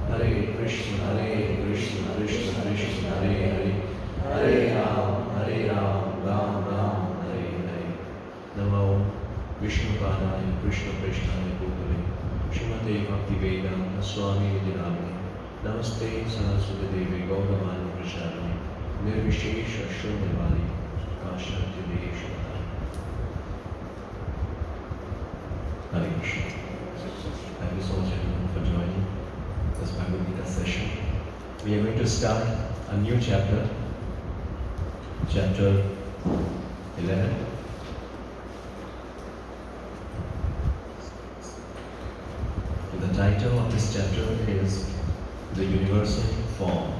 Hare Krishna, Hare Krishna. Krishna, Krishna Krishna, Hare Hare, Hare Ram, Ram Ram, Hare Hare. Namo Vishnupadaya, Krishna Preshthaya Bhutale, Srimate Bhaktivedanta Swami Nidinamani, Namaste Saraswati Devi Gauravani Prasharani, Nirvishesha Shunyavali, Kashanti Deshvatani. Hare Krishna. Thank you so much everyone for joining this Bhagavad Gita session. We are going to start a new chapter, chapter 11. The title of this chapter is The Universal Form.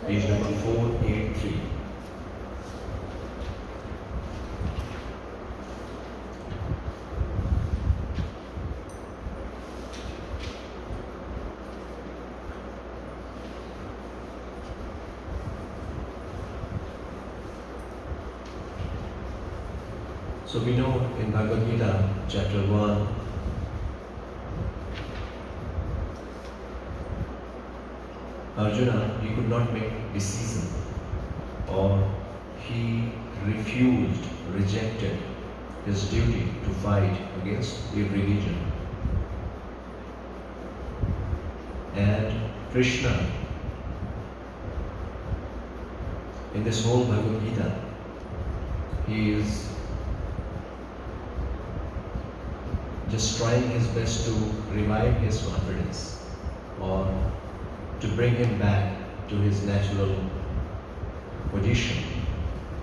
Page number 483. So we know in Bhagavad Gita, chapter 1, Arjuna, he could not make decision, or he refused, rejected his duty to fight against the religion. And Krishna, in this whole Bhagavad Gita, he is just trying his best to revive his confidence, or to bring him back to his natural position,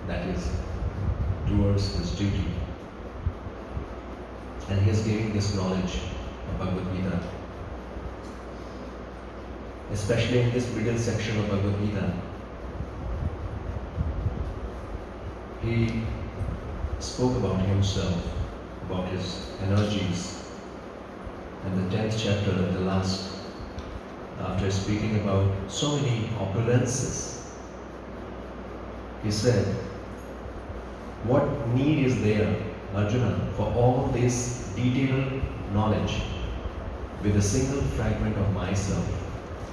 that is, towards his duty. And he is giving this knowledge of Bhagavad Gita. Especially in this middle section of Bhagavad Gita, he spoke about himself, about his energies. And the 10th chapter at the last, after speaking about so many opulences, he said, what need is there, Arjuna, for all this detailed knowledge? With a single fragment of myself,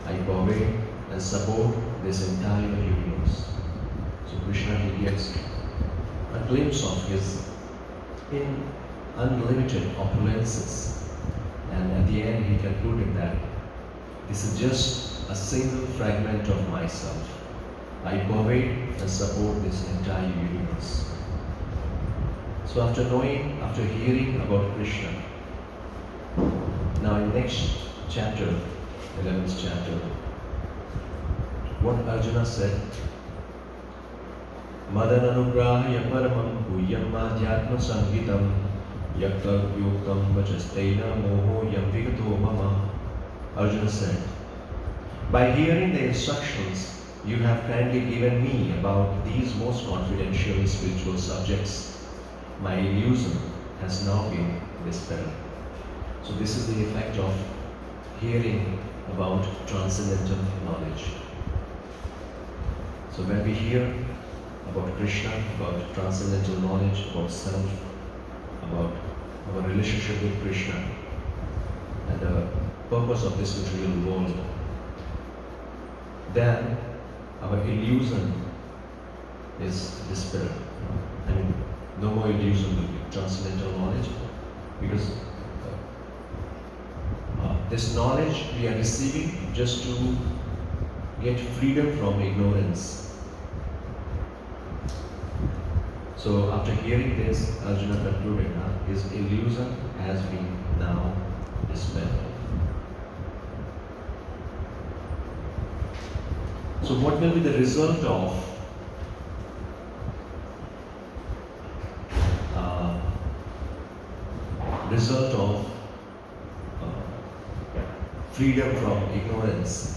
I pervade and support this entire universe. So Krishna, he gets a glimpse of his unlimited opulences, and at the end he concluded that this is just a single fragment of myself. I pervade and support this entire universe. So after hearing about Krishna, now in next chapter, 11th chapter, what Arjuna said, Madananugrahya paramam bhuyam madhyatma sangitam yakta yuktam vachastena moho yam vigato mama. Arjuna said, by hearing the instructions you have kindly given me about these most confidential spiritual subjects, my illusion has now been dispelled. So this is the effect of hearing about transcendental knowledge. So when we hear about Krishna, about transcendental knowledge, about self, about our relationship with Krishna, and the purpose of this material world, then our illusion is dispelled. I mean, no more illusion will be transcendental knowledge, because this knowledge we are receiving just to get freedom from ignorance. So after hearing this, Arjuna concluded his illusion has been now dispelled. So what will be the result of freedom from ignorance?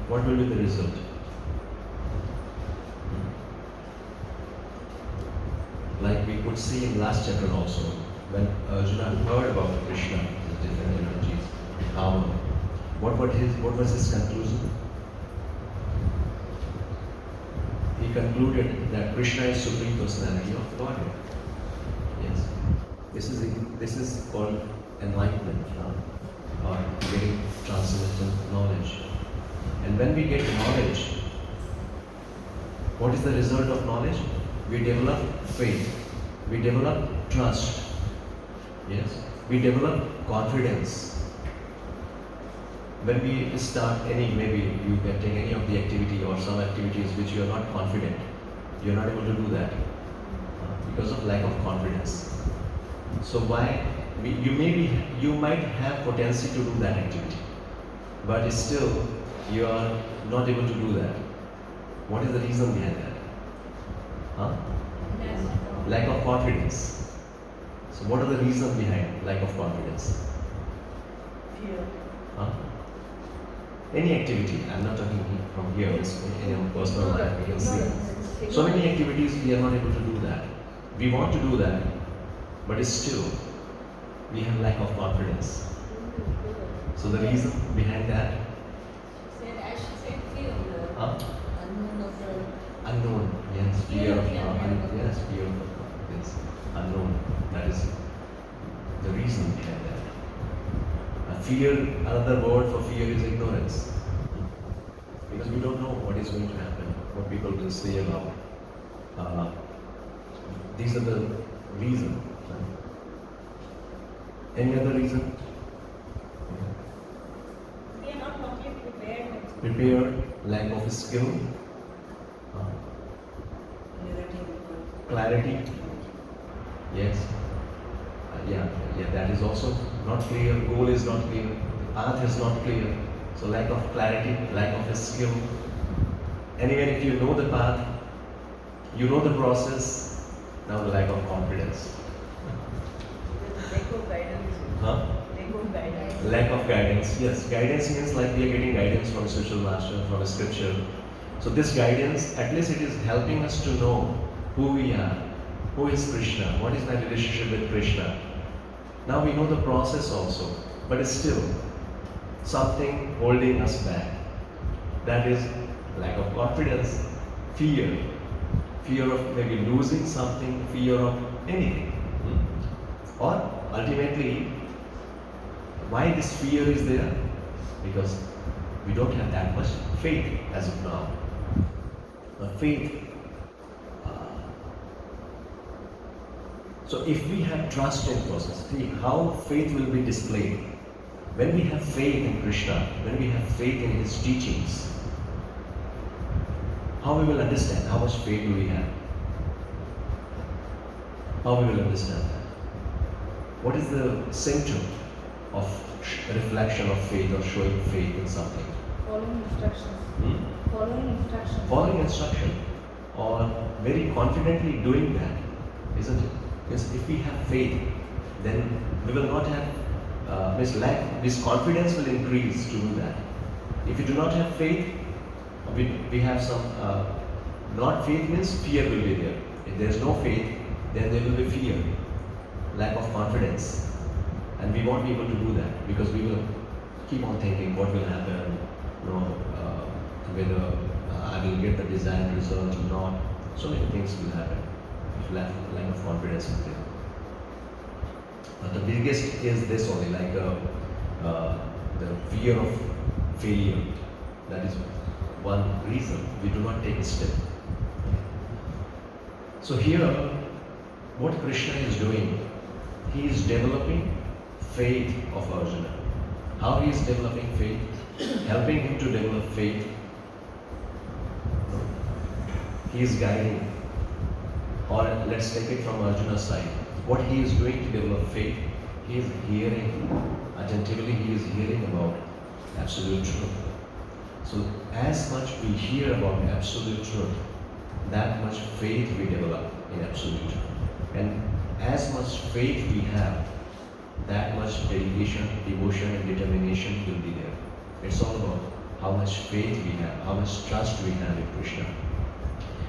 What will be the result? Like we could see in last chapter also, when Arjuna heard about Krishna, his different energies, how, what was his conclusion? He concluded that Krishna is Supreme Personality of Godhead. Yes. This is called enlightenment, or getting transcendental knowledge. And when we get knowledge, what is the result of knowledge? We develop faith, we develop trust, yes, we develop confidence. When we start maybe you can take any of the activity or some activities which you are not confident, you are not able to do that because of lack of confidence. So you might have potency to do that activity, but still you are not able to do that. What is the reason behind that? Lack of confidence. So what are the reasons behind lack of confidence? Fear. Any activity, I'm not talking from here, it's in your personal life, we can see. So many activities we are not able to do that. We want to do that, but still we have lack of confidence. So the reason behind that? Unknown, yes, fear of this unknown. That is the reason behind that. Fear, another word for fear is ignorance. Because we don't know what is going to happen, what people will say about. These are the reasons. Any other reason? We are not completely prepared. Prepared, lack of skill. Clarity. Yes. That is also not clear. Goal is not clear. Path is not clear. So lack of clarity, lack of skill. And even if you know the path, you know the process, now the lack of confidence. Lack of guidance. Lack of guidance. Lack of guidance. Yes, guidance means like we are getting guidance from a spiritual master, from a scripture. So this guidance, at least it is helping us to know who we are, who is Krishna, what is my relationship with Krishna. Now we know the process also, but it's still something holding us back. That is lack of confidence, fear of maybe losing something, fear of anything. Or ultimately, why this fear is there? Because we don't have that much faith as of now. Faith. So if we have trust in process, see how faith will be displayed. When we have faith in Krishna, when we have faith in His teachings, how we will understand how much faith do we have? How we will understand that? What is the symptom of reflection of faith or showing faith in something? Following instructions. Following instructions. Following instruction, or very confidently doing that, isn't it? Because if we have faith, then we will not have this confidence will increase to do that. If you do not have faith, we have some not faith means fear will be there. If there is no faith, then there will be fear, lack of confidence, and we won't be able to do that because we will keep on thinking what will happen, whether I will get the desired result or not. So many things will happen if lack of confidence is there. But the biggest is this only, like the fear of failure. That is one reason we do not take a step. So here, what Krishna is doing, he is developing faith of Arjuna. How he is developing faith? Helping him to develop faith. He is guiding. Or let's take it from Arjuna's side. What he is doing to develop faith, he is hearing, attentively he is hearing about absolute truth. So as much we hear about absolute truth, that much faith we develop in absolute truth. And as much faith we have, that much dedication, devotion and determination will be there. It's all about how much faith we have, how much trust we have in Krishna.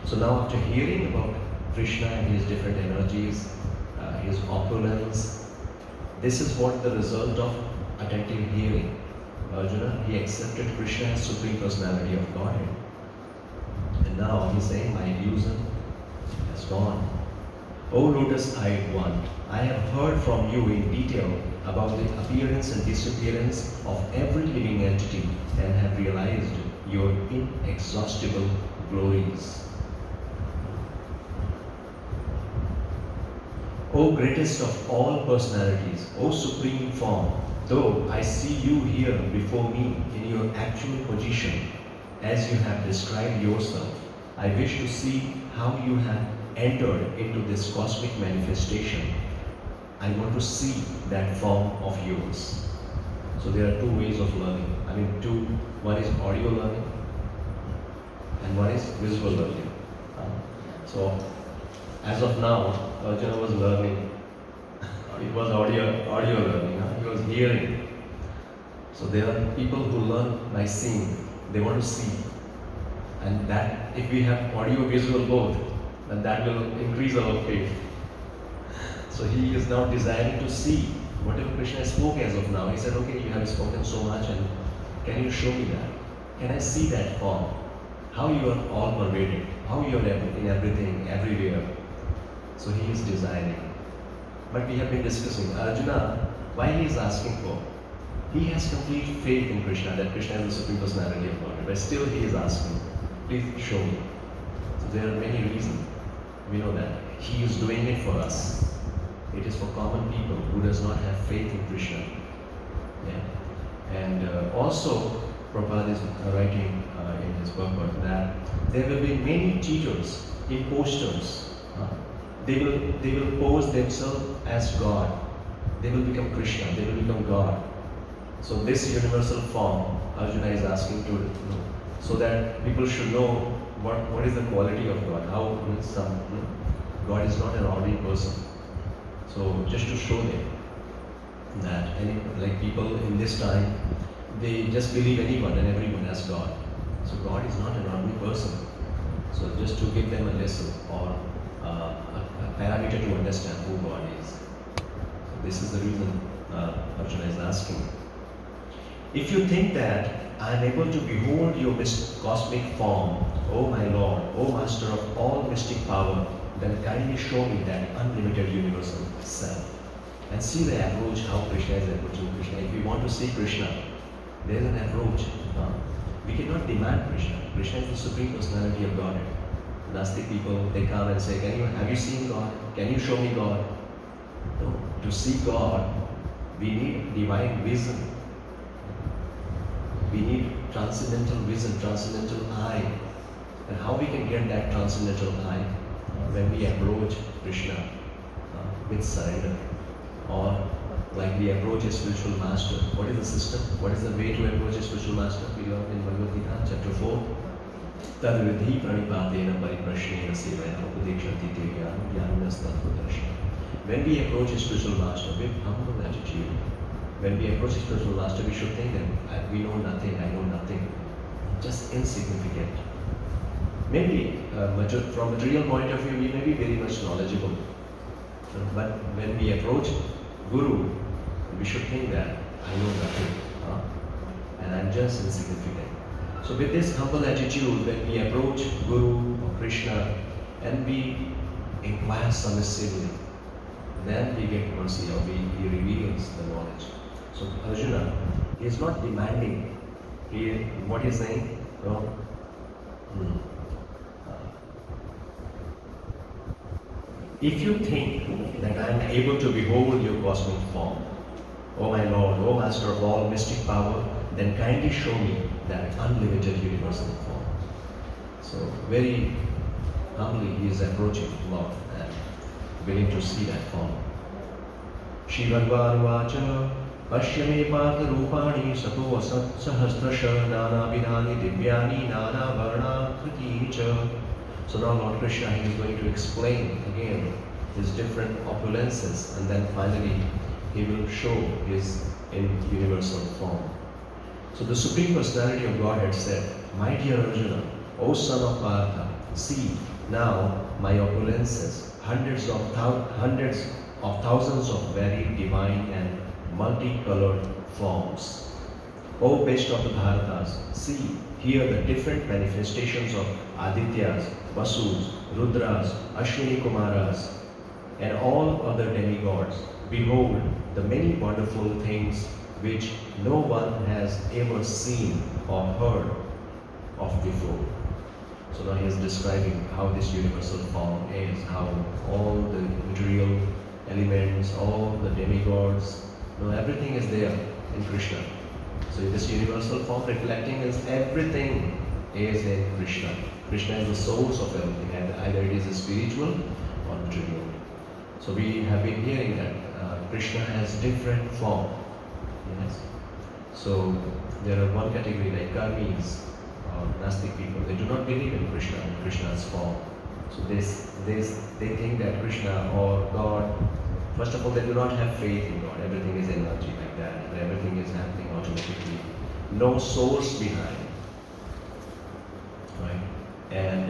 So now after hearing about Krishna and his different energies, his opulence, this is what the result of attentive hearing. Arjuna, he accepted Krishna as Supreme Personality of Godhead. And now he's saying, my illusion has gone. O lotus-eyed one, I have heard from you in detail about the appearance and disappearance of every living entity and have realized your inexhaustible glories. O greatest of all personalities, O supreme form, though I see you here before me in your actual position, as you have described yourself, I wish to see how you have entered into this cosmic manifestation. I want to see that form of yours. So there are two ways of learning. One is audio learning and one is visual learning. So as of now, Arjuna was learning. It was audio learning. He was hearing. So there are people who learn by seeing. They want to see. And that, if we have audio visual both, then that will increase our faith. So he is now desiring to see whatever Krishna spoke as of now. He said, okay, you have spoken so much, and can you show me that? Can I see that form? How you are all pervaded, how you are in everything, everywhere. So he is desiring. But we have been discussing Arjuna, why he is asking for. He has complete faith in Krishna, that Krishna is the Supreme Personality of God. But still he is asking, please show me. So there are many reasons. We know that. He is doing it for us. It is for common people who does not have faith in Krishna. Yeah. And also, Prabhupada is writing in his book that there will be many teachers, imposters. They will pose themselves as God. They will become Krishna. They will become God. So this universal form, Arjuna is asking to know, so that people should know what is the quality of God. How God is not an ordinary person. So just to show them that people in this time, they just believe anyone and everyone as God. So God is not an ordinary person. So just to give them a lesson or a parameter to understand who God is. So this is the reason Arjuna is asking. If you think that I am able to behold your cosmic form, O my Lord, O Master of all mystic power, then kindly show me that unlimited universal self. And see the approach, how Krishna is approaching Krishna. If we want to see Krishna, there is an approach. We cannot demand Krishna. Krishna is the Supreme Personality of Godhead. Nastic people, they come and say, have you seen God? Can you show me God? No. To see God, we need divine vision. We need transcendental vision, transcendental eye. And how we can get that transcendental eye? When we approach Krishna with surrender, or like we approach a spiritual master. What is the system? What is the way to approach a spiritual master? We learn in Bhagavad Gita, chapter 4. Tadvidhi pranipatena pariprashnena sevena upadekshanti te jnanam tattvadarshana. When we approach a spiritual master with humble attitude, when we approach a spiritual master, we should think that we know nothing, I know nothing, just insignificant. Maybe from a material point of view, we may be very much knowledgeable. But when we approach Guru, we should think that I know nothing, and I'm just insignificant. So with this humble attitude, when we approach Guru or Krishna and we inquire submissively, then we get mercy, or he reveals the knowledge. So Arjuna is not demanding. What he's saying? If you think that I am able to behold your cosmic form, O my Lord, O Master of all mystic power, then kindly show me that unlimited universal form. So very humbly he is approaching Lord and willing to see that form. Shri Bhagavan Vacha Pashyame Partha Rupani Sato Asat Sahasrasha Nana Vinani Divyani Nana Varna Kriti Cha. So now Lord Krishna, he is going to explain again his different opulences, and then finally he will show his universal form. So the Supreme Personality of Godhead said, my dear Arjuna, O son of Partha, see now my opulences, hundreds of thousands of very divine and multicolored forms. O best of the Bharatas, see here the different manifestations of Adityas, Vasus, Rudras, Ashwini Kumaras, and all other demigods. Behold, the many wonderful things which no one has ever seen or heard of before. So now he is describing how this universal form is, how all the material elements, all the demigods, everything is there in Krishna. So this universal form reflecting is everything is in Krishna. Krishna is the source of everything, and either it is spiritual or material. So we have been hearing that Krishna has different form. Yes. So there are one category like karmis or Nastic people. They do not believe in Krishna and Krishna's form. So they think that Krishna or God, first of all, they do not have faith in God. Everything is energy like that, and everything is happening automatically. No source behind. Right? And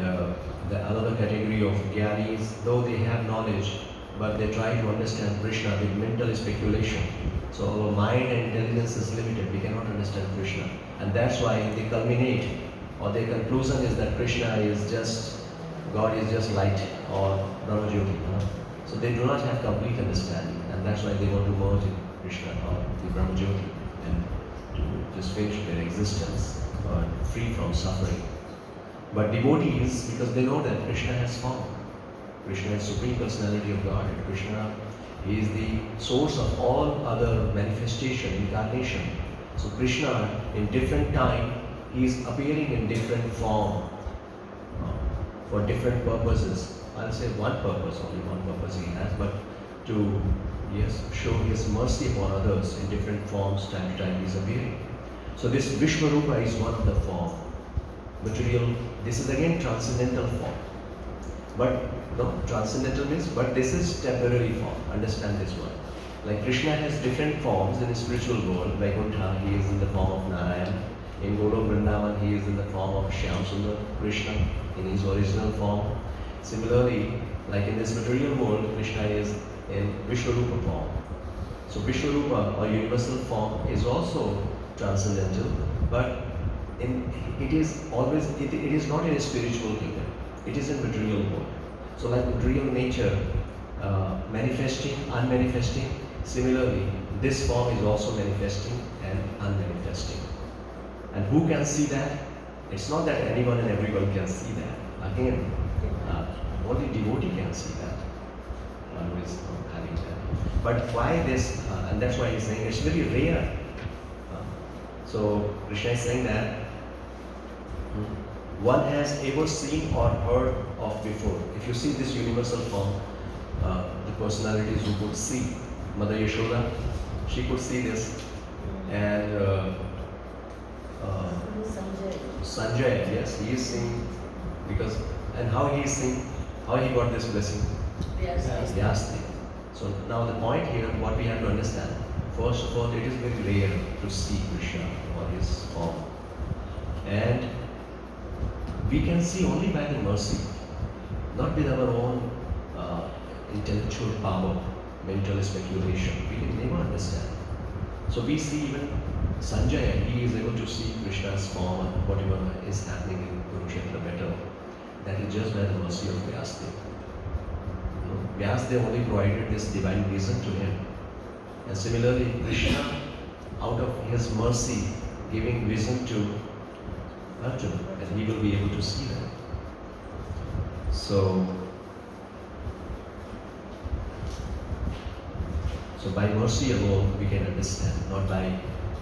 the another category of Gyanis, though they have knowledge, but they try to understand Krishna with mental speculation. So our mind and intelligence is limited. We cannot understand Krishna. And that's why they culminate, or their conclusion is that Krishna is just, God is just light or Brahmajyoti. So they do not have complete understanding. And that's why they want to merge in Krishna or the Brahmajyoti and to just finish their existence or free from suffering. But devotees, because they know that Krishna has form. Krishna is Supreme Personality of God. And Krishna is the source of all other manifestation, incarnation. So Krishna, in different time, he is appearing in different form for different purposes. I'll say one purpose, only one purpose he has, but to show his mercy upon others in different forms, time to time he is appearing. So this Vishwarupa is one of the form. Material, this is again transcendental form. But transcendental means, but this is temporary form. Understand this one. Like Krishna has different forms in the spiritual world. Vaikuntha, he is in the form of Narayan. In Golok Vrindavan, he is in the form of Shyam Sundar Krishna in his original form. Similarly, like in this material world, Krishna is in Vishwarupa form. So Vishwarupa or universal form is also transcendental, but it is not in a spiritual kingdom. It is in material world. So like material nature, manifesting, unmanifesting, similarly, this form is also manifesting and unmanifesting. And who can see that? It's not that anyone and everyone can see that. Again, only devotee can see that. One who is having that. But why this? And that's why he's saying it's very rare. So Krishna is saying that one has ever seen or heard of before. If you see this universal form, the personalities who could see, Mother Yashoda, she could see this, and Sanjay, yes, he is seeing, because, and how he is seeing, how he got this blessing? Vyasdev. So now the point here, what we have to understand, first of all, it is very rare to see Krishna or his form. And we can see only by the mercy, not with our own intellectual power, mental speculation. We can never understand. So we see even Sanjaya, he is able to see Krishna's form and whatever is happening in Kurukshetra better. That is just by the mercy of Vyasdev. Vyasdev only provided this divine vision to him. And similarly, Krishna, out of his mercy, giving vision to Arjuna, and he will be able to see that. So by mercy alone we can understand, not by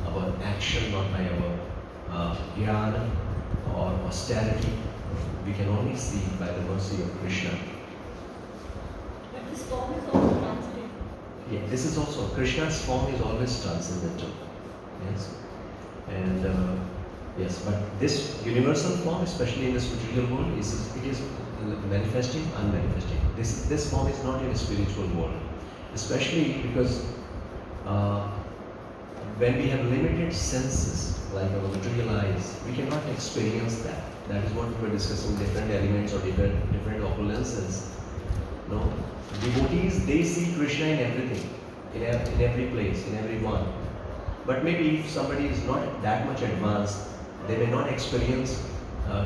our action, not by our jnana or austerity. We can only see by the mercy of Krishna. But this form is also transcendental. Yeah, this is also, Krishna's form is always transcendental. Yes. And yes, but this universal form, especially in this material world, it is manifesting, unmanifesting. This form is not in a spiritual world. Especially because when we have limited senses, like our material eyes, we cannot experience that. That is what we were discussing, different elements or different opulences. No, devotees, they see Krishna in everything, in every place, in every one. But maybe if somebody is not that much advanced, they may not experience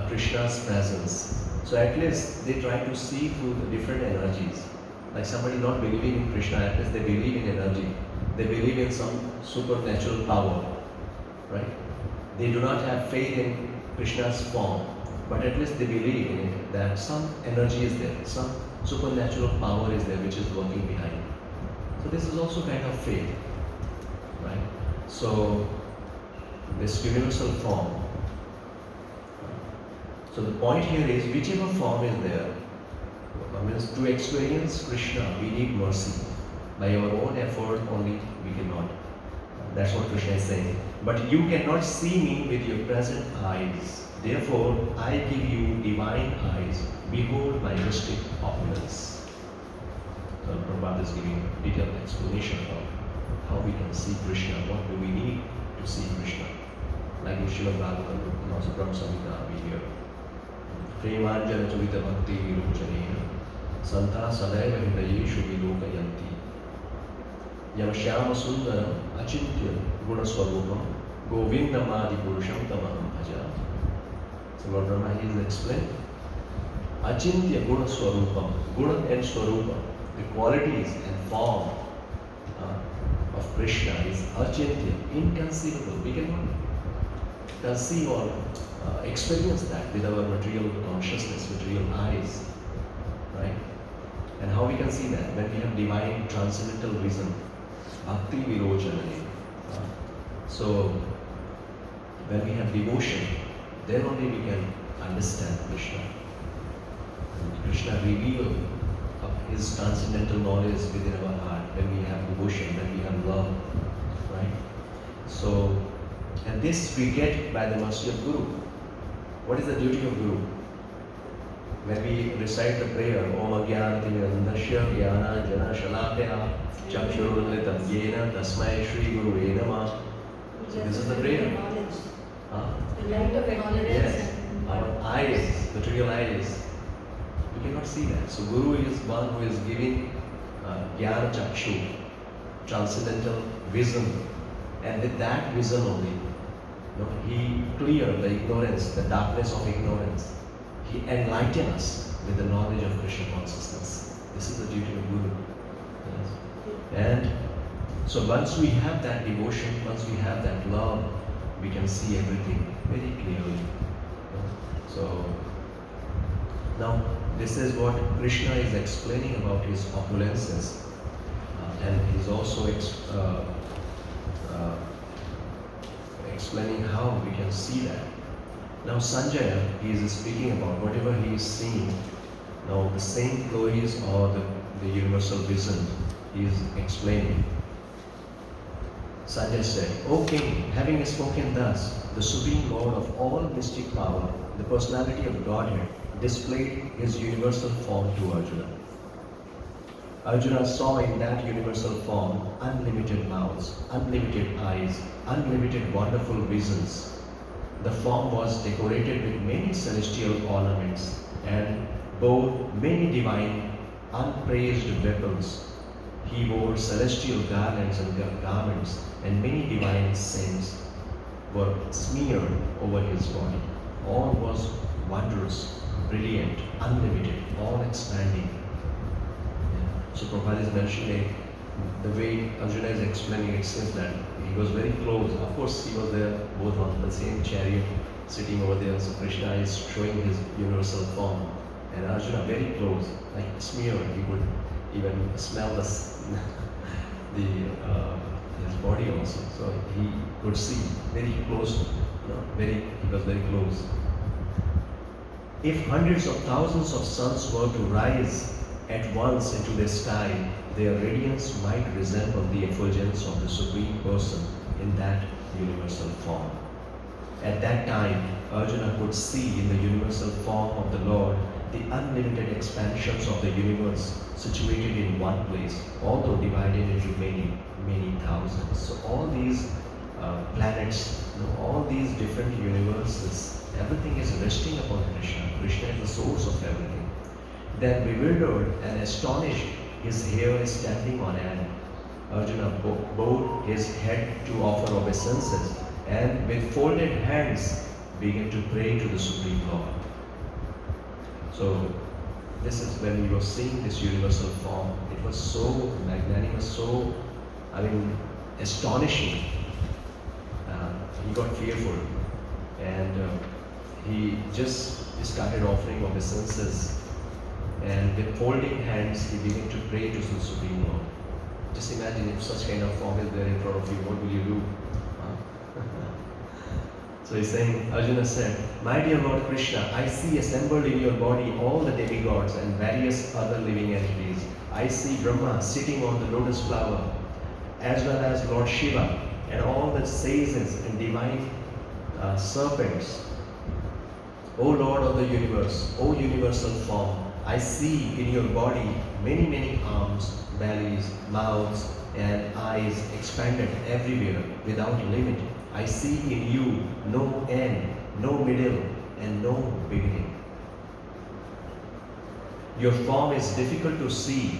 Krishna's presence. So at least they try to see through the different energies. Like somebody not believing in Krishna, at least they believe in energy. They believe in some supernatural power, right? They do not have faith in Krishna's form, but at least they believe in it, that some energy is there, some supernatural power is there which is working behind. So this is also kind of faith, right? So this universal form. So the point here is whichever form is there, means to experience Krishna we need mercy. By our own effort only we cannot. That's what Krishna is saying. But you cannot see me with your present eyes. Therefore, I give you divine eyes. Behold my mystic opulence. So Prabhupada is giving a detailed explanation about how we can see Krishna. What do we need to see Krishna? Like in Srila Bhagavad Gita and also Brahma Samhita we hear. Premanjana Chavita Bhakti Virojanena Santa Sadaiva Hridayeshu Vilokayanti Yamashyama Sundaram Achintya Gunaswarupam Govindamadi Purusham Tamaham Bhaja. So Lord Brahma is explained. Achintya Gunaswarupam, Guna and Swarupa, the qualities and form of Krishna is Achintya, inconceivable. We cannot conceive or experience that with our material consciousness, material eyes, right? And how we can see that? When we have divine transcendental vision, bhakti virojanani. So when we have devotion, then only we can understand Krishna. And Krishna reveals his transcendental knowledge within our heart when we have devotion, when we have love, right? So, and this we get by the mercy of Guru. What is the duty of Guru? When we recite the prayer, Om Agyanatimirandasya Gyana Jana Shalakya Chakshurunlitam Yena Tasmai Shri Guru Namah. So this is the prayer. The light of knowledge. Yes, our eyes, material eyes, we cannot see that. So Guru is one who is giving Gyana Chakshu, transcendental vision, and with that vision only, he cleared the ignorance, the darkness of ignorance. He enlightened us with the knowledge of Krishna consciousness. This is the duty of Guru. Yes. And so once we have that devotion, once we have that love, we can see everything very clearly. So now this is what Krishna is explaining about his opulences, and he's also explaining how we can see that. Now Sanjaya, he is speaking about whatever he is seeing. Now the same glories or the universal vision he is explaining. Sanjaya said, O king, having spoken thus, the supreme lord of all mystic power, the personality of Godhead, displayed his universal form to Arjuna. Arjuna saw in that universal form unlimited mouths, unlimited eyes, unlimited wonderful visions. The form was decorated with many celestial ornaments and bore many divine, unpraised weapons. He wore celestial garlands and garments, and many divine scents were smeared over his body. All was wondrous, brilliant, unlimited, all expanding. So Prabhupada is mentioning the way Arjuna is explaining, it seems that he was very close. Of course, he was there both on the same chariot, sitting over there. So Krishna is showing his universal form, and Arjuna very close, like smeared. He could even smell his body also. So he could see very close. He was very close. If hundreds of thousands of suns were to rise at once into the sky, their radiance might resemble the effulgence of the Supreme Person in that universal form. At that time, Arjuna could see in the universal form of the Lord the unlimited expansions of the universe situated in one place, although divided into many, many thousands. So all these planets, all these different universes, everything is resting upon Krishna. Krishna is the source of everything. Then bewildered and astonished, his hair is standing on end. Arjuna bowed his head to offer obeisances and with folded hands began to pray to the Supreme Lord. So this is when we were seeing this universal form. It was so magnanimous, so, astonishing. He got fearful, and he just started offering obeisances, and with folding hands he began to pray to the Supreme Lord. Just imagine if such kind of form is there in front of you, what will you do? So he's saying, Arjuna said, "My dear Lord Krishna, I see assembled in your body all the demigods and various other living entities. I see Brahma sitting on the lotus flower, as well as Lord Shiva and all the sages and divine serpents. O Lord of the universe, O universal form, I see in your body many, many arms, bellies, mouths, and eyes expanded everywhere without limit. I see in you no end, no middle, and no beginning. Your form is difficult to see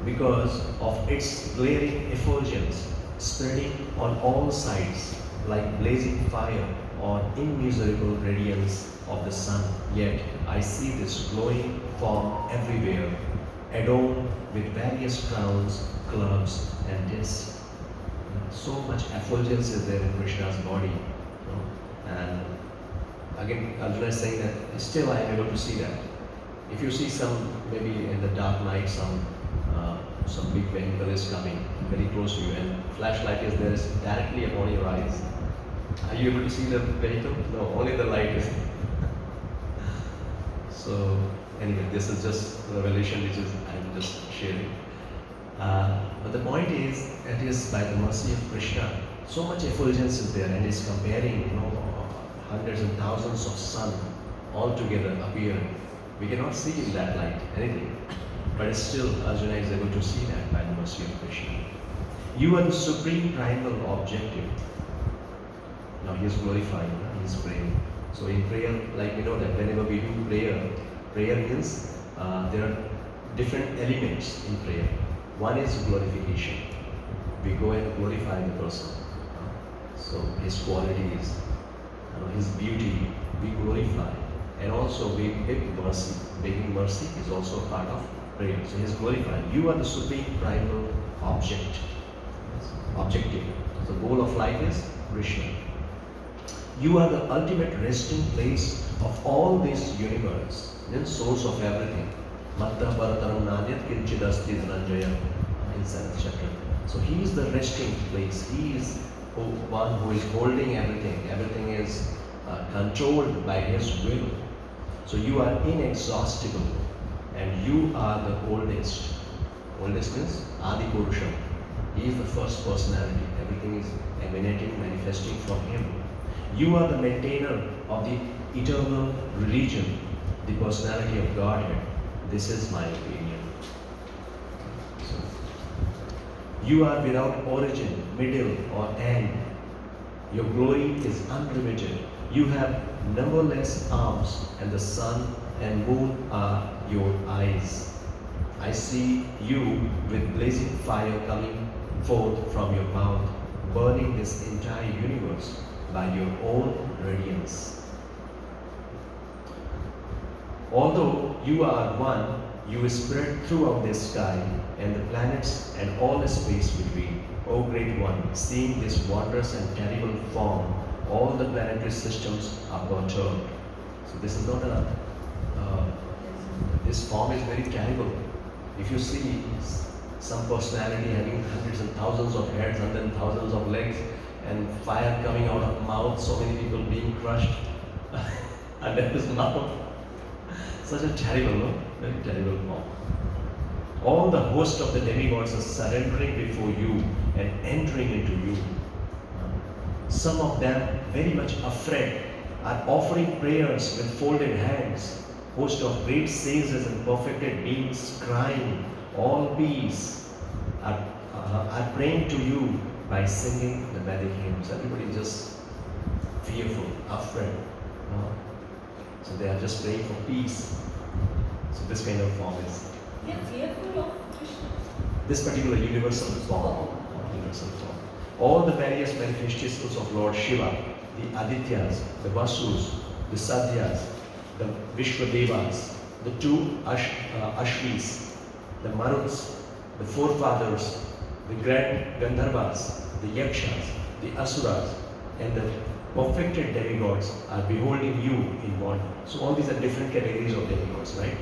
because of its glaring effulgence spreading on all sides like blazing fire or immeasurable radiance of the sun. Yet I see this glowing form everywhere, adorned with various crowns, clubs, and discs. So much effulgence is there in Krishna's body. And again, Arjuna is saying that still I am able to see that. If you see maybe in the dark night, some big vehicle is coming very close to you and flashlight is there directly upon your eyes. Are you able to see the vehicle? No, only the light is. So anyway, this is just revelation which I'm just sharing. But the point is, it is by the mercy of Krishna, so much effulgence is there, and is comparing, hundreds and thousands of sun all together appear. We cannot see in that light anything, but still Arjuna is able to see that by the mercy of Krishna. You are the supreme primal objective. Now he is glorifying, he is praying. So in prayer, like we know that whenever we do prayer means there are different elements in prayer. One is glorification. We go and glorify the person. So his qualities, his beauty, we glorify. And also we beg mercy. Begging mercy is also part of prayer. So he is glorified. You are the supreme primal objective. So the goal of life is Krishna. You are the ultimate resting place of all this universe, the source of everything. Matta Bharataram Nanyat Kinchidasti Dhananjaya in 7th chapter. So he is the resting place. He is one who is holding everything. Everything is controlled by his will. So you are inexhaustible and you are the oldest. Oldest means Adi Purusha. He is the first personality. Everything is emanating, manifesting from him. You are the maintainer of the eternal religion, the personality of Godhead. This is my opinion. So, you are without origin, middle, or end. Your glory is unlimited. You have numberless arms, and the sun and moon are your eyes. I see you with blazing fire coming forth from your mouth, burning this entire universe by your own radiance. Although you are one, you spread throughout the sky and the planets and all the space between. O Great One, seeing this wondrous and terrible form, all the planetary systems are perturbed. So this is not this form is very terrible. If you see some personality having hundreds and thousands of heads and then thousands of legs and fire coming out of mouth, so many people being crushed under his mouth. Such a terrible, very terrible form. All the host of the demigods are surrendering before you and entering into you. Some of them, very much afraid, are offering prayers with folded hands. Host of great sages and perfected beings crying, all peace, are praying to you by singing the Vedic hymns. Everybody is just fearful, afraid. So they are just praying for peace. So this kind of form is. They are fearful of Krishna. This particular universal form. All the various manifestations of Lord Shiva, the Adityas, the Vasus, the Sadhyas, the Vishwadevas, the two Ashvis, the Maruts, the forefathers, the grand Gandharvas, the Yakshas, the Asuras, and the perfected demigods are beholding you in one. So all these are different categories of demigods, right?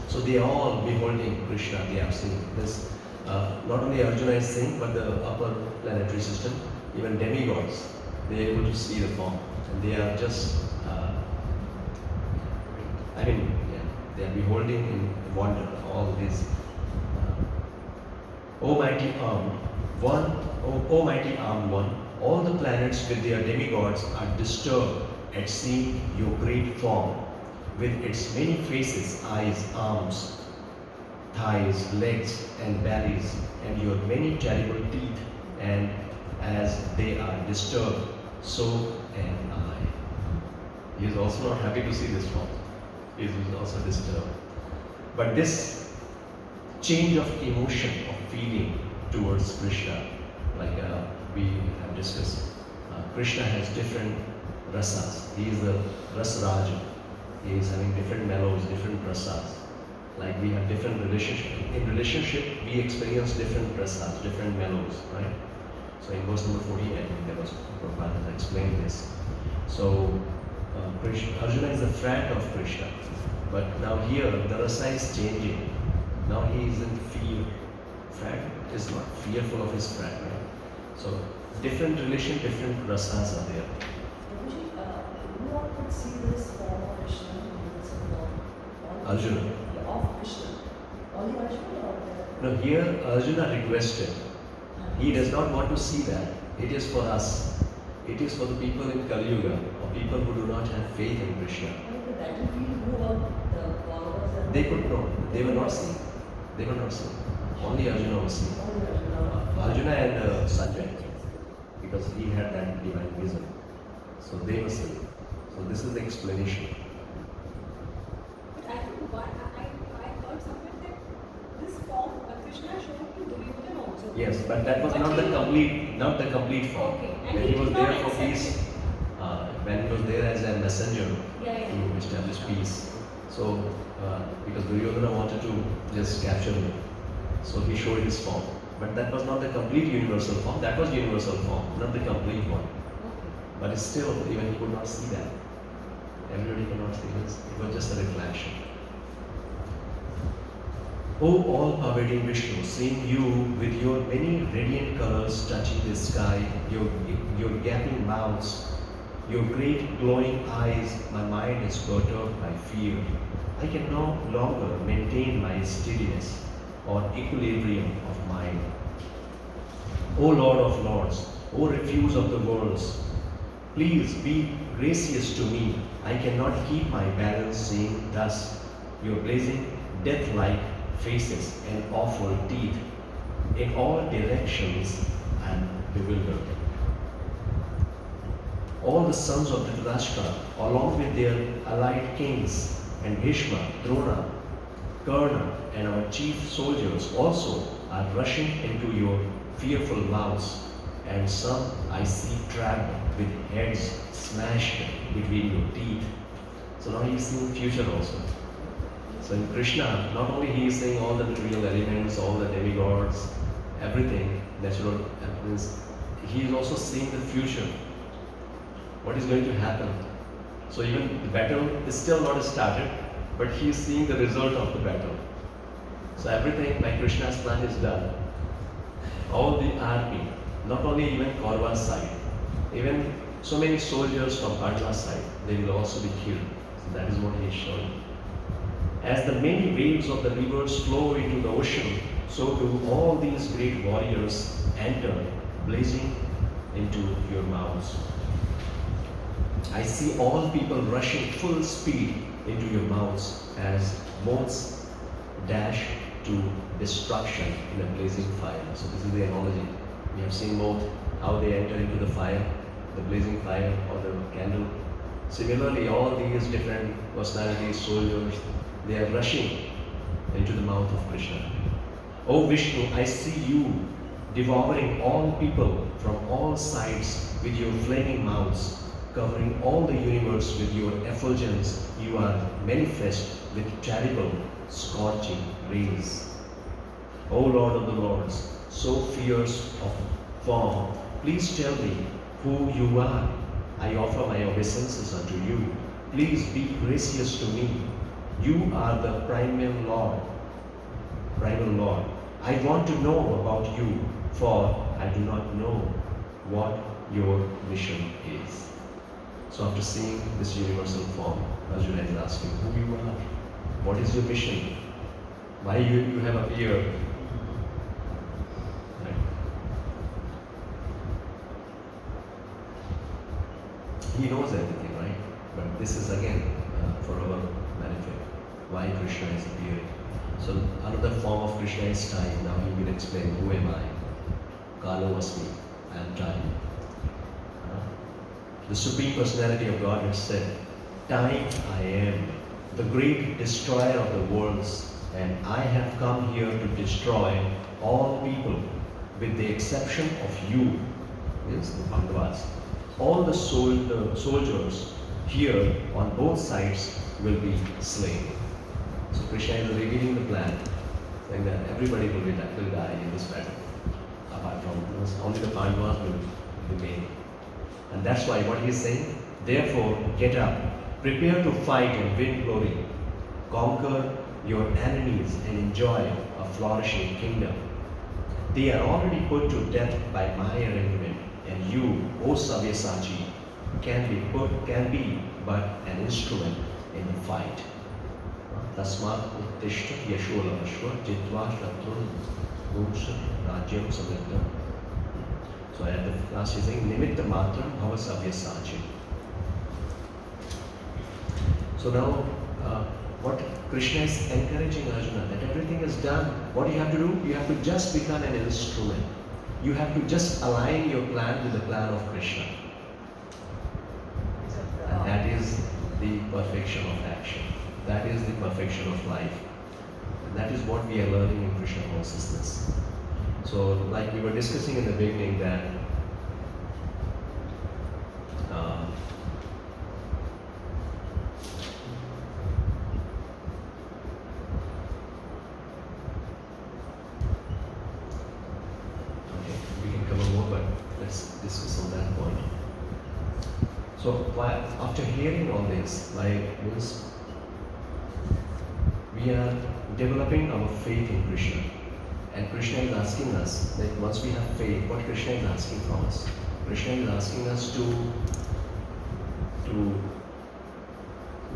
So they are all beholding Krishna, they are seeing this. Not only Arjuna is seeing, but the upper planetary system, even demigods, they are able to see the form. And they are just, they are beholding in wonder all these. O mighty armed one, O mighty armed one, all the planets with their demigods are disturbed at seeing your great form, with its many faces, eyes, arms, thighs, legs, and bellies, and your many terrible teeth, and as they are disturbed, so am I. He is also not happy to see this form. He is also disturbed. But this change of emotion, of feeling towards Krishna, like we have discussed, Krishna has different rasas. He is the rasaraja. He is having different mellows, different rasas. Like we have different relationships. In relationship, we experience different rasas, different mellows, right? So in verse number 14, I think there was Prabhupada that explained this. So Arjuna is a friend of Krishna, but now here the rasa is changing. Now he is in fear. Friend is not fearful of his friend, right? So different relation, different rasas are there. Who all could see this form of Krishna in this form? Arjuna. Of Krishna. Only Arjuna or No, here Arjuna requested. He does not want to see that. It is for us. It is for the people in Kali Yuga, or people who do not have faith in Krishna. the battlefield, who all the Kauravas? They could not. They were not seen. They were not seen. Only Arjuna was seen. Only Arjuna. Arjuna and Sanjay, because he had that divine vision. So they were seen. So this is the explanation. But I think I heard somewhere that this form Krishna showed to Duryodhana also. Yes, but that was not the complete form. Okay. And When he was did there not for accept peace, it. when he was there as a messenger Yeah. to establish peace. So because Duryodhana wanted to just capture him, so he showed his form. But that was not the complete universal form. That was universal form, not the complete one. Okay. But still, even he could not see that. Everybody could not see this. It was just a reflection. O all-pervading Vishnu, seeing you with your many radiant colors touching the sky, your gaping mouths, your great glowing eyes, my mind is perturbed by fear. I can no longer maintain my steadiness or equilibrium of mind. O Lord of Lords, O refuge of the worlds, please be gracious to me. I cannot keep my balance, seeing thus your blazing death-like faces and awful teeth. In all directions I am bewildered. All the sons of Dhritarashtra, along with their allied kings, and Bhishma, Drona, Karna, and our chief soldiers also are rushing into your fearful mouths, and some I see trapped with heads smashed between your teeth. So now he is seeing future also. So in Krishna, not only he is seeing all the material elements, all the demigods, everything, natural elements, he is also seeing the future. What is going to happen? So even the battle is still not started, but he is seeing the result of the battle. So everything by Krishna's plan is done. All the army, not only even Kaurva's side, even so many soldiers from Pandava's side, they will also be killed. So that is what he is showing. As the many waves of the rivers flow into the ocean, so do all these great warriors enter, blazing into your mouths. I see all people rushing full speed into your mouths as moths dash to destruction in a blazing fire. So this is the analogy. We have seen moth, how they enter into the fire, the blazing fire or the candle. Similarly, all these different personalities, soldiers, they are rushing into the mouth of Krishna. O Vishnu, I see you devouring all people from all sides with your flaming mouths. covering all the universe with your effulgence, you are manifest with terrible, scorching rays. O Lord of the Lords, so fierce of form, please tell me who you are. I offer my obeisances unto you. Please be gracious to me. You are the primal Lord. I want to know about you, for I do not know what your mission is. So after seeing this universal form, Arjuna is asking who you are. What is your mission? Why you have appeared? Right? He knows everything, right? But this is again for our benefit. Why Krishna is appearing. So another form of Krishna is time. Now he will explain who am I. Kalo Asmi, I am time. The Supreme Personality of God has said, time I am, the great destroyer of the worlds, and I have come here to destroy all people, with the exception of you, means the Pandavas. All the soldiers here on both sides will be slain. So Krishna is revealing the plan, saying that everybody will die in this battle. Apart from this, only the Pandavas will remain. And that's why what he is saying, therefore get up, prepare to fight and win glory. Conquer your enemies and enjoy a flourishing kingdom. They are already put to death by my arrangement, and you, O Sabyasachi, can be but an instrument in the fight. Tasmat uttishta yasholavashva jitva shatrun gumsha rajyam samriddham. So at the last he's saying nimitta matram bhava sabyasachi. So now what Krishna is encouraging Arjuna, that everything is done. What you have to do? You have to just become an instrument. You have to just align your plan with the plan of Krishna. And that is the perfection of action. That is the perfection of life. And that is what we are learning in Krishna consciousness. So like we were discussing in the beginning that after hearing all this, we are developing our faith in Krishna. And Krishna is asking us that once we have faith, what Krishna is asking from us? Krishna is asking us to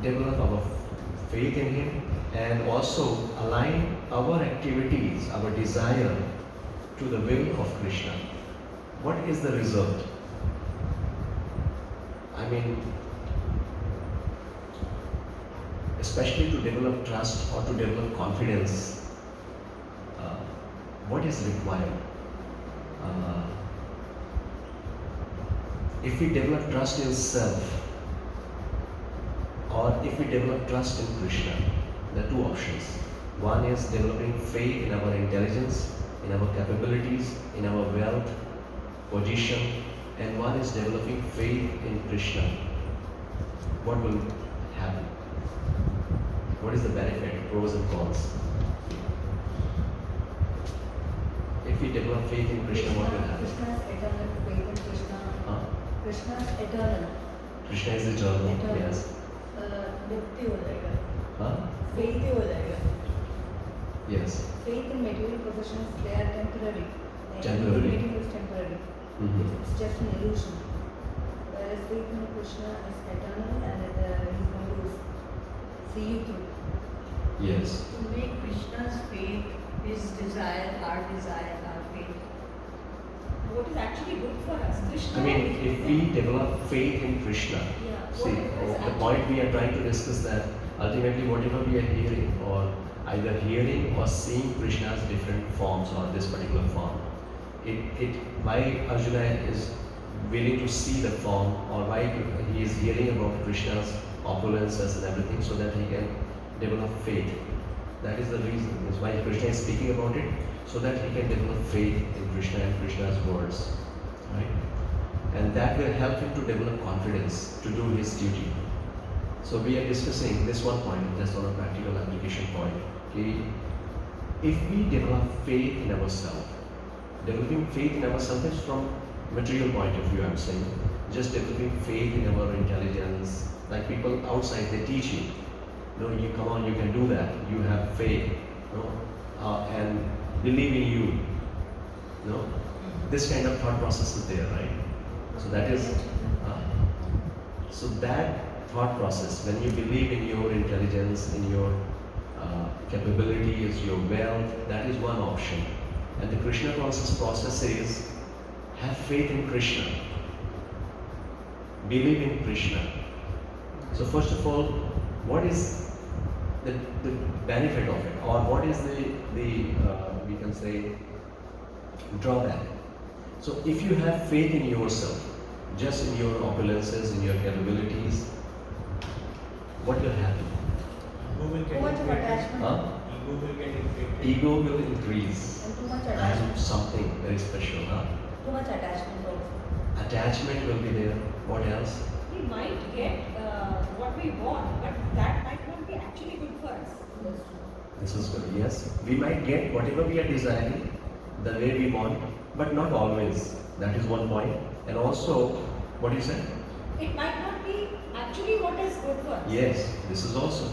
develop our faith in Him and also align our activities, our desire to the will of Krishna. What is the result? I mean, especially to develop trust or to develop confidence, what is required? If we develop trust in self, or if we develop trust in Krishna, there are two options. One is developing faith in our intelligence, in our capabilities, in our wealth, position, and one is developing faith in Krishna. What will happen? What is the benefit, pros and cons? If we develop faith in Krishna, what will happen? Krishna is eternal, faith in Krishna. Krishna is eternal. Krishna is eternal, yes. नित्य हो जाएगा. Faith हो जाएगा. Yes. Faith in material possessions, they are temporary. Temporary. Material is temporary. It's just an illusion. Whereas faith in Krishna is eternal and He's going to see you through. Yes. To make Krishna's faith his desire, our faith. What is actually good for us? Krishna. I mean, if we develop faith in Krishna, see, the point we are trying to discuss that ultimately whatever we are hearing or either hearing or seeing Krishna's different forms or this particular form, why Arjuna is willing to see the form or why he is hearing about Krishna's opulences and everything so that he can develop faith. That is the reason. That's why Krishna is speaking about it, so that he can develop faith in Krishna and Krishna's words. Right? and that will help him to develop confidence to do his duty. So we are discussing this one point, just on a practical application point. Okay? If we develop faith in ourselves, developing faith in ourselves is from material point of view, I'm saying. Just developing faith in our intelligence. Like people outside, they teach you. No, you come on, you can do that. You have faith, no, and believe in you. No, this kind of thought process is there, right? So that is, so that thought process, when you believe in your intelligence, in your capabilities, your wealth, that is one option. And the Krishna conscious process is have faith in Krishna, believe in Krishna. So first of all, what is the benefit of it, or what is the we can say drawback? So if you have faith in yourself, just in your opulences, in your capabilities, what will happen? Too much of attachment. Ego will get inflated. Ego will increase. And too much I am attachment. something very special. Too much attachment also. Attachment will be there. What else? We might get what we want, but that might not be actually good for us. That's true. This is good. Yes, we might get whatever we are desiring, the way we want, but not always. That is one point. And also, what you said? It might not be actually what is good for us. Yes, this is also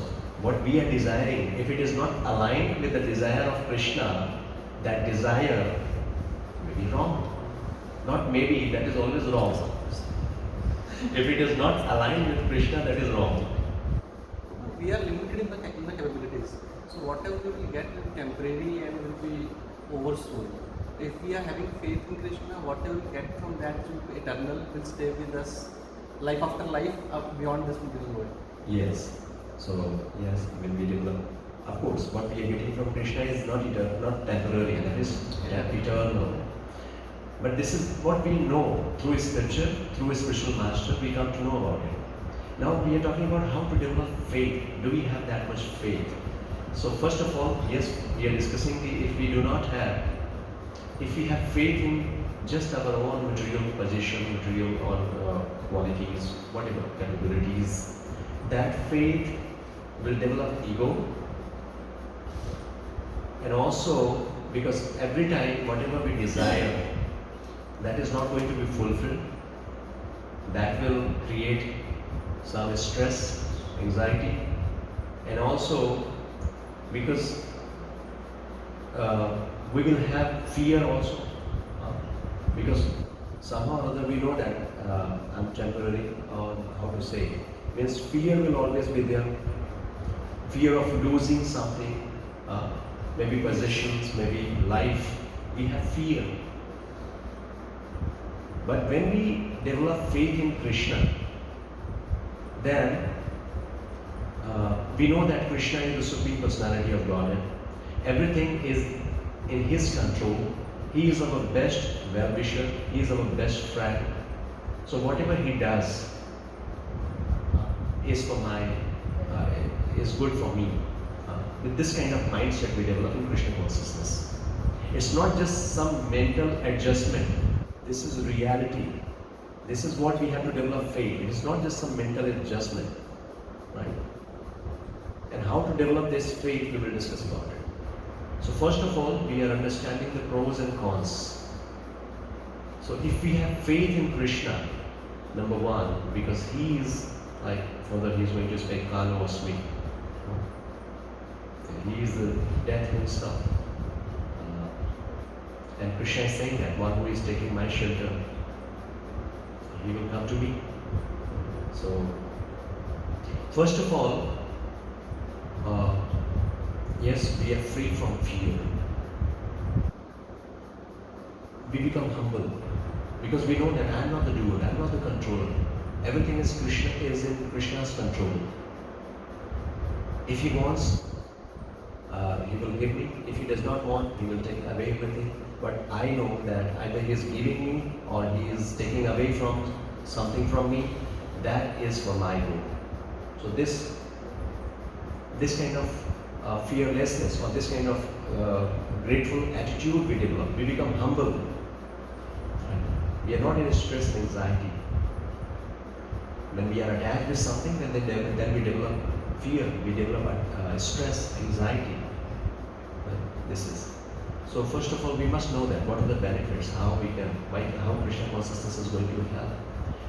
what we are desiring. If it is not aligned with the desire of Krishna, that desire may be wrong. Not maybe, that is always wrong. If it is not aligned with Krishna, that is wrong. We are limited in the capabilities. So whatever we will get will be temporary and will be oversold. If we are having faith in Krishna, whatever we get from that will be eternal, will stay with us life after life, beyond this material world. Yes. So yes, when we develop, of course, what we are getting from Krishna is not eternal, not temporary. That is eternal. But this is what we know through scripture, through a spiritual master. We come to know about it. Now we are talking about how to develop faith. Do we have that much faith? So first of all, yes, we are discussing if we do not have, if we have faith in just our own material position, material or qualities, whatever capabilities, that faith will develop ego. And also, because every time whatever we desire, that is not going to be fulfilled, that will create some stress, anxiety, and also because we will have fear also, because somehow or other we know that I'm temporary, or how to say, means fear will always be there. Fear of losing something, maybe possessions, maybe life. We have fear. But when we develop faith in Krishna, then we know that Krishna is the Supreme Personality of Godhead. Everything is in His control. He is our best well-wisher. He is our best friend. So whatever He does is for is good for me. With this kind of mindset we develop in Krishna consciousness. It's not just some mental adjustment. This is reality. This is what we have to develop faith. It is not just some mental adjustment, right? And how to develop this faith, we will discuss about it. So first of all, we are understanding the pros and cons. So if we have faith in Krishna, number one, because He is like further He is going to speak Kalo Asmi. He is the death Himself. And Krishna is saying that one who is taking my shelter, he will come to me. So, first of all, yes, we are free from fear. We become humble because we know that I am not the doer, I am not the controller. Everything is in Krishna's control. If He wants, He will give me. If He does not want, He will take away with Him. But I know that either He is giving me or He is taking away from something from me. That is for my good. So this kind of fearlessness or this kind of grateful attitude we develop. We become humble. Right? We are not in stress and anxiety. When we are attached with something, then we develop fear, we develop stress, anxiety. This is. So first of all, we must know that what are the benefits, how Krishna consciousness is going to help.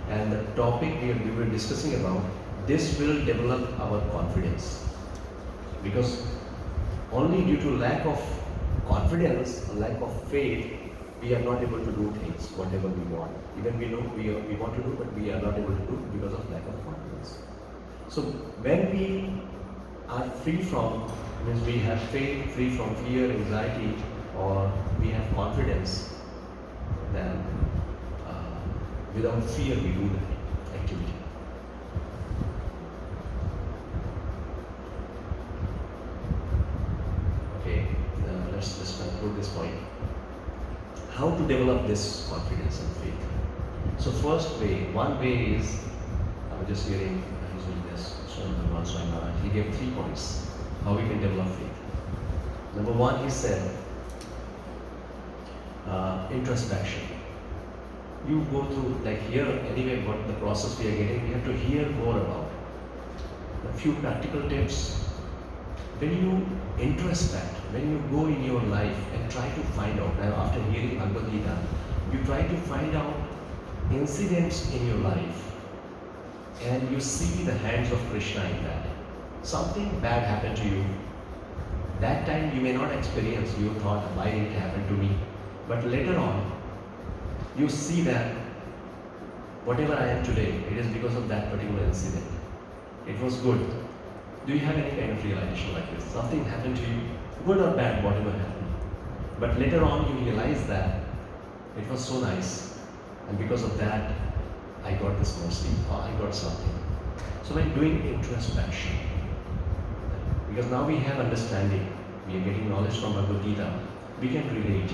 And the topic we were discussing about, this will develop our confidence. Because only due to lack of confidence, lack of faith, we are not able to do things, whatever we want. Even we know we want to do, but we are not able to do because of lack of confidence. So when we are free from, means we have faith, free from fear, anxiety, or we have confidence, then without fear we do that activity. Okay, let's just conclude this point. How to develop this confidence and faith? So one way is, I was just hearing, he's doing this, he gave 3 points, how we can develop faith. Number 1, he said, introspection. You go through, like here, anyway, what the process we are getting, we have to hear more about. A few practical tips. When you introspect, when you go in your life and try to find out, now after hearing Bhagavad Gita, you try to find out incidents in your life and you see the hands of Krishna in that. Something bad happened to you. That time you may not experience, you thought, why did it happen to me? But later on, you see that whatever I am today, it is because of that particular incident. It was good. Do you have any kind of realization like this? Something happened to you, good or bad, whatever happened. But later on you realize that it was so nice, and because of that, I got this mercy, or I got something. So when doing introspection, because now we have understanding, we are getting knowledge from Bhagavad Gita, we can relate.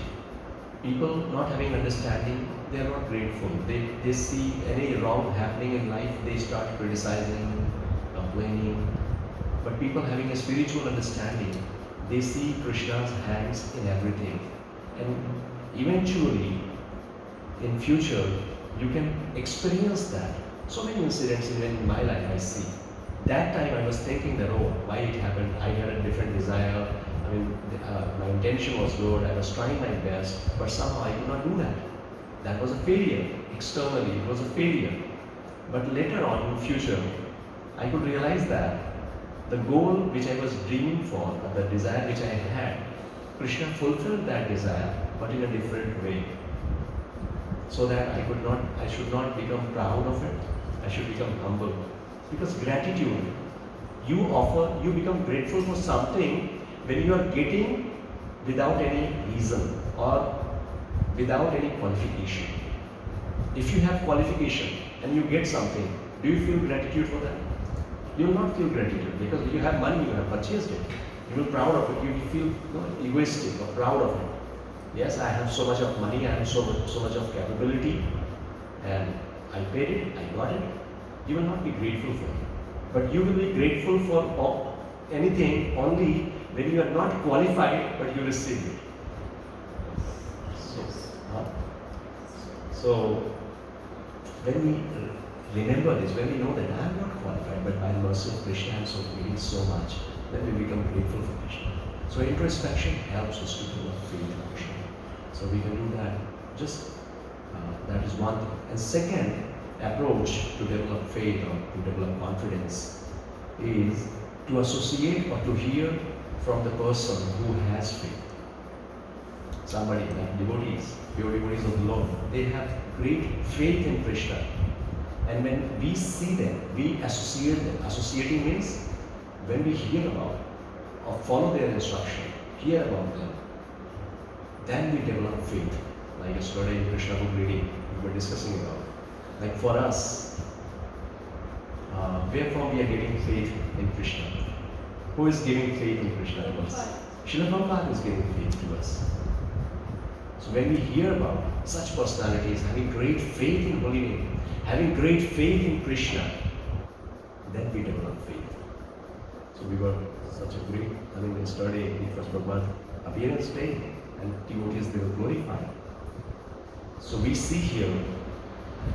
People not having understanding, they are not grateful. They see any wrong happening in life, they start criticizing, complaining. But people having a spiritual understanding, they see Krishna's hands in everything. And eventually, in future, you can experience that. So many incidents even in my life I see. That time I was thinking that, oh, why it happened? I had a different desire. I mean, my intention was good. I was trying my best, but somehow I could not do that. That was a failure. Externally, it was a failure. But later on in future, I could realize that the goal which I was dreaming for, the desire which I had, Krishna fulfilled that desire, but in a different way. So that I should not become proud of it. I should become humble. Because gratitude, you become grateful for something when you are getting without any reason or without any qualification. If you have qualification and you get something, do you feel gratitude for that? You will not feel gratitude because you have money, you have purchased it. You feel proud of it, you feel egoistic or proud of it. Yes, I have so much of money, I have so much of capability, and I paid it, I got it. You will not be grateful for it. But you will be grateful for anything only when you are not qualified, but you receive it. So when we remember this, when we know that I am not qualified, but by the mercy of Krishna I am so feeling so much, then we become grateful for Krishna. So introspection helps us to develop faith in Krishna. So we can do that. Just that is one thing. And second approach to develop faith or to develop confidence is to associate or to hear from the person who has faith. Somebody like devotees, pure devotees of the Lord, they have great faith in Krishna. And when we see them, we associate them. Associating means when we hear about or follow their instruction, hear about them, then we develop faith. Like yesterday in Krishna book reading, we were discussing about. Like for us, wherefrom we are getting faith in Krishna? Who is giving faith in Krishna to us? Srila Prabhupada is giving faith to us. So when we hear about such personalities having great faith in Holy Name, having great faith in Krishna, then we develop faith. So we were such a great, yesterday it was Prabhupada's appearance day, and devotees, they were glorified. So we see here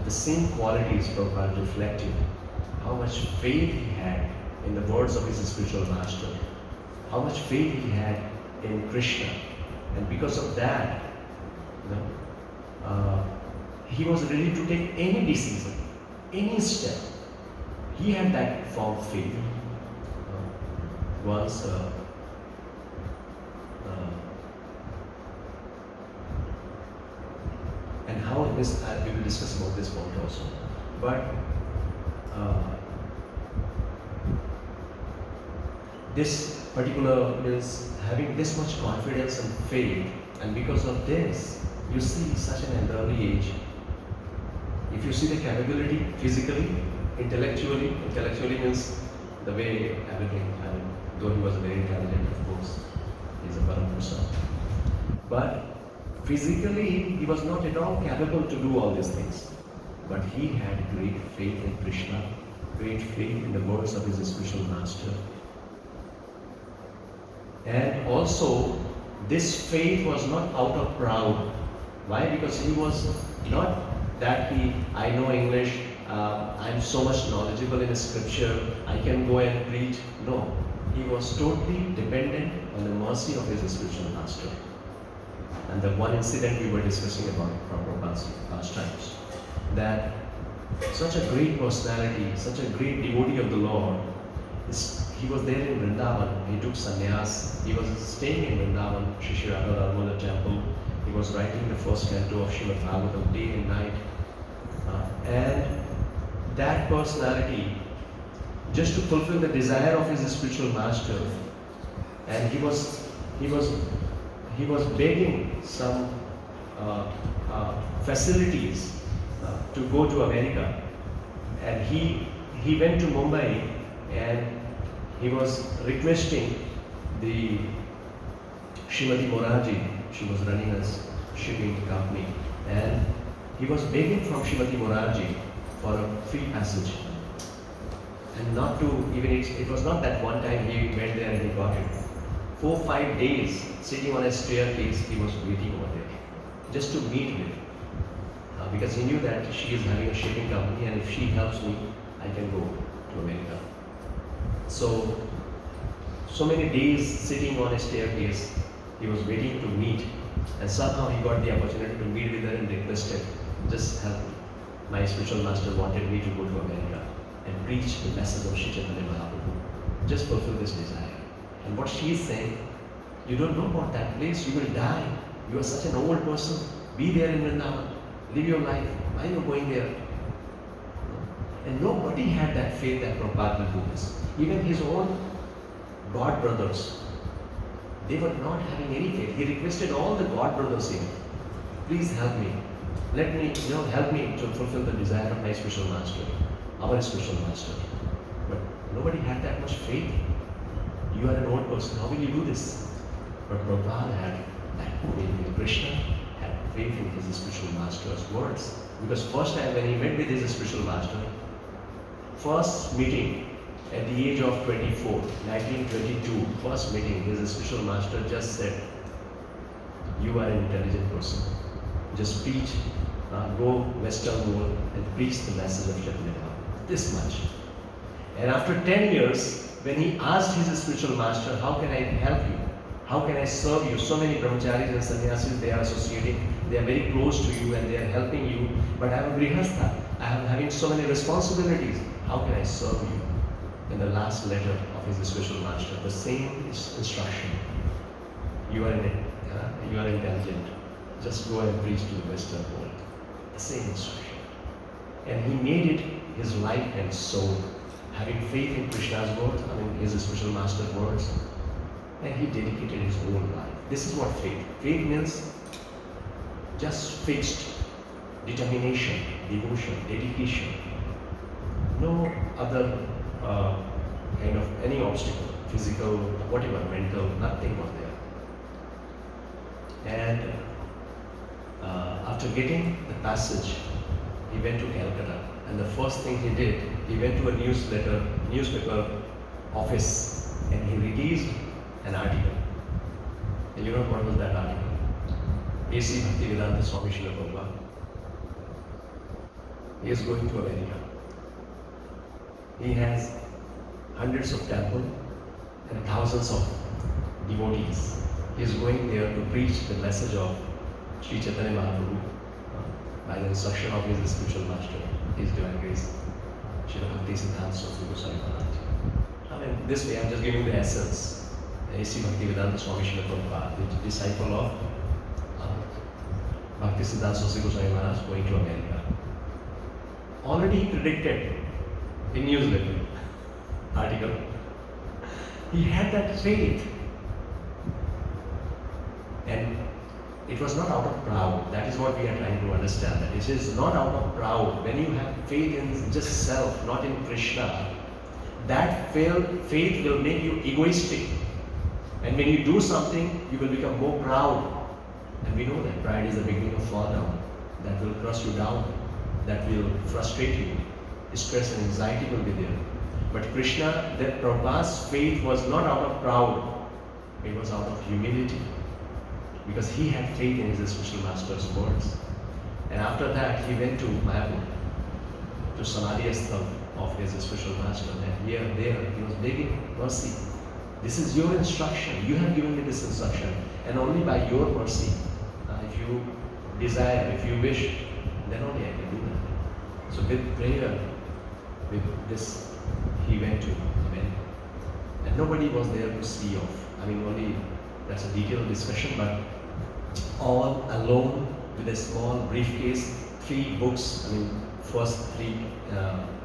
the same qualities Prabhupada reflected, how much faith he had in the words of his spiritual master, how much faith he had in Krishna, and because of that, he was ready to take any decision, any step. He had that firm faith. Once and how this, we will discuss about this point also. But this particular means having this much confidence and faith, and because of this, you see such an early age. If you see the capability physically, intellectually means the way everything, I mean, though he was very intelligent, of course, he's a Paramusa. But physically, he was not at all capable to do all these things. But he had great faith in Krishna, great faith in the words of his spiritual master. And also, this faith was not out of pride. Why? Because he was not that I know English, I'm so much knowledgeable in scripture, I can go and preach. No, he was totally dependent on the mercy of his spiritual master. And the one incident we were discussing about from Prabhupada's past times, that such a great personality, such a great devotee of the Lord, he was there in Vrindavan, he took sannyas, he was staying in Vrindavan, Shri Radha Damodar temple, he was writing the first canto of Srimad Bhagavatam day and night. And that personality, just to fulfill the desire of his spiritual master, and he was begging some facilities to go to America, and he went to Mumbai and he was requesting the Srimati Moraji, she was running a shipping company, and he was begging from Srimati Moraji for a free passage. And not to, even it was not that one time he went there and he got it. 4-5 days sitting on a staircase, he was waiting over there just to meet with, because he knew that she is having a shipping company, and if she helps me, I can go to America. So many days sitting on a staircase, he was waiting to meet, and somehow he got the opportunity to meet with her and requested, just help me. My spiritual master wanted me to go to America and preach the message of Sri Chaitanya Mahaprabhu. Just fulfill this desire. And what she is saying, you don't know about that place, you will die. You are such an old person. Be there in Vrindavan. Live your life. Why are you going there? And nobody had that faith that Prabhupada will do this. Even his own God brothers, they were not having any faith. He requested all the God brothers here, please help me. Let me, help me to fulfill the desire of my spiritual master, our spiritual master. But nobody had that much faith. You are an old person, how will you do this? But Prabhupada had that faith in Krishna, had faith in his spiritual master's words. Because first time when he met with his spiritual master, first meeting at the age of 24, 1922, first meeting, his spiritual master just said, you are an intelligent person. Just preach, go western world and preach the message of Chaitanya Mahaprabhu. This much. And after 10 years, when he asked his spiritual master, how can I help you? How can I serve you? So many brahmacharis and sannyasis, they are associating, they are very close to you and they are helping you. But I am a grihastha. I am having so many responsibilities. How can I serve you? In the last letter of his spiritual master, the same instruction. You are intelligent. Just go and preach to the Western world. The same instruction. And he made it his life and soul, having faith in Krishna's words, his spiritual master's words, and he dedicated his whole life. This is what faith. Faith means just fixed determination, devotion, dedication. No other kind of any obstacle, physical, whatever, mental, nothing was there. And after getting the passage, he went to Calcutta, and the first thing he did, he went to a newspaper office, and he released an article. And you know what was that article? A.C. Bhaktivedanta Swami Srila Prabhupada he is going to America. He has hundreds of temples and thousands of devotees. He is going there to preach the message of Sri Chaitanya Mahaprabhu by the instruction of his spiritual master, His Divine Grace, Srila Bhakti Siddhanta Saraswati Goswami Maharaj. I mean, this way I'm just giving the essence. A.C. Bhaktivedanta Swami Srila Prabhupada, the disciple of Bhakti Siddhanta Saraswati Goswami Maharaj, going to America. Already he predicted in newsletter article. He had that faith. And it was not out of pride. That is what we are trying to understand. That it is not out of pride. When you have faith in just self, not in Krishna, that faith will make you egoistic. And when you do something, you will become more proud. And we know that pride is the beginning of fall down. That will crush you down. That will frustrate you. Stress and anxiety will be there. But Krishna, that Prabhupada's faith was not out of pride. It was out of humility. Because he had faith in his spiritual master's words. And after that, he went to Mayapur, to Samadhi Astham of his spiritual master. And here, there, he was begging mercy. This is your instruction. You have given me this instruction. And only by your mercy, if you desire, if you wish, then only I can do that. So with prayer, with this, he went to America. And nobody was there to see off. I mean, only that's a detailed discussion, but all alone with a small briefcase, 3 books. I mean, first 3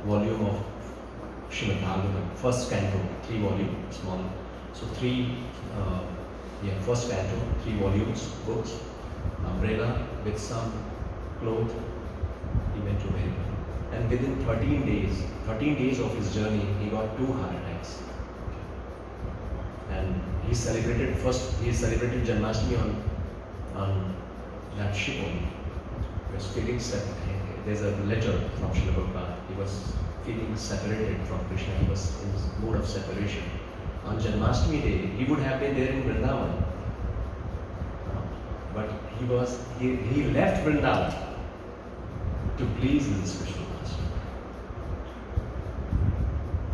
volume of Srimad Bhagavatam, first canto, 3 volume, small. So first canto, 3 volumes, books, umbrella with some cloth. He went to America. And within 13 days of his journey, he got 2 heart attacks. And he celebrated Janmashtami on that ship only. He was feeling there's a letter from Srila Prabhupada. He was feeling separated from Krishna. He was in this mood of separation. On Janmashtami day, he would have been there in Vrindavan. But he left Vrindavan to please his spiritual master.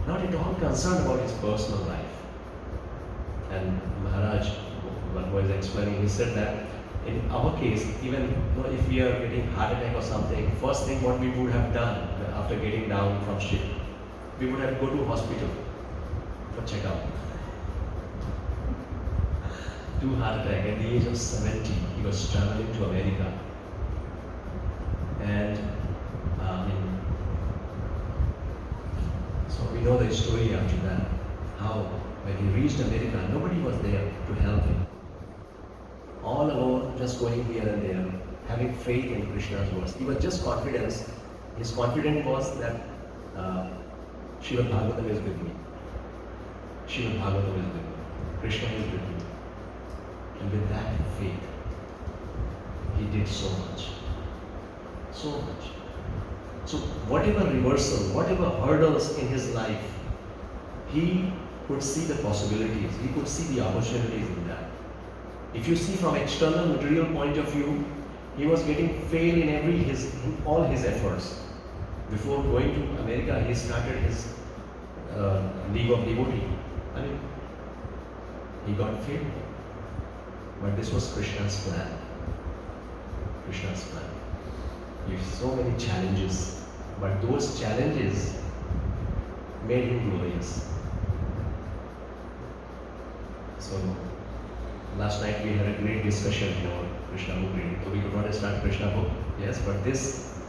Not at all concerned about his personal life. And Maharaj, one was explaining, he said that in our case, even if we are getting heart attack or something, first thing what we would have done after getting down from ship, we would have go to hospital for checkup. 2 heart attack at the age of 70, he was traveling to America. And so we know the story after that, how when he reached America, nobody was there to help him. All alone, just going here and there, having faith in Krishna's words. He was just confidence. His confidence was that Srimad Bhagavatam is with me. Srimad Bhagavatam is with me. Krishna is with me. And with that faith, he did so much. So much. So whatever reversal, whatever hurdles in his life, he could see the possibilities, he could see the opportunities in that. If you see from external material point of view, he was getting fail in all his efforts. Before going to America, he started his League of Devotee. I mean, he got failed. But this was Krishna's plan. Krishna's plan. He had so many challenges, but those challenges made him glorious. So, last night we had a great discussion about Krishna book reading. So we could not start Krishna book, yes, but this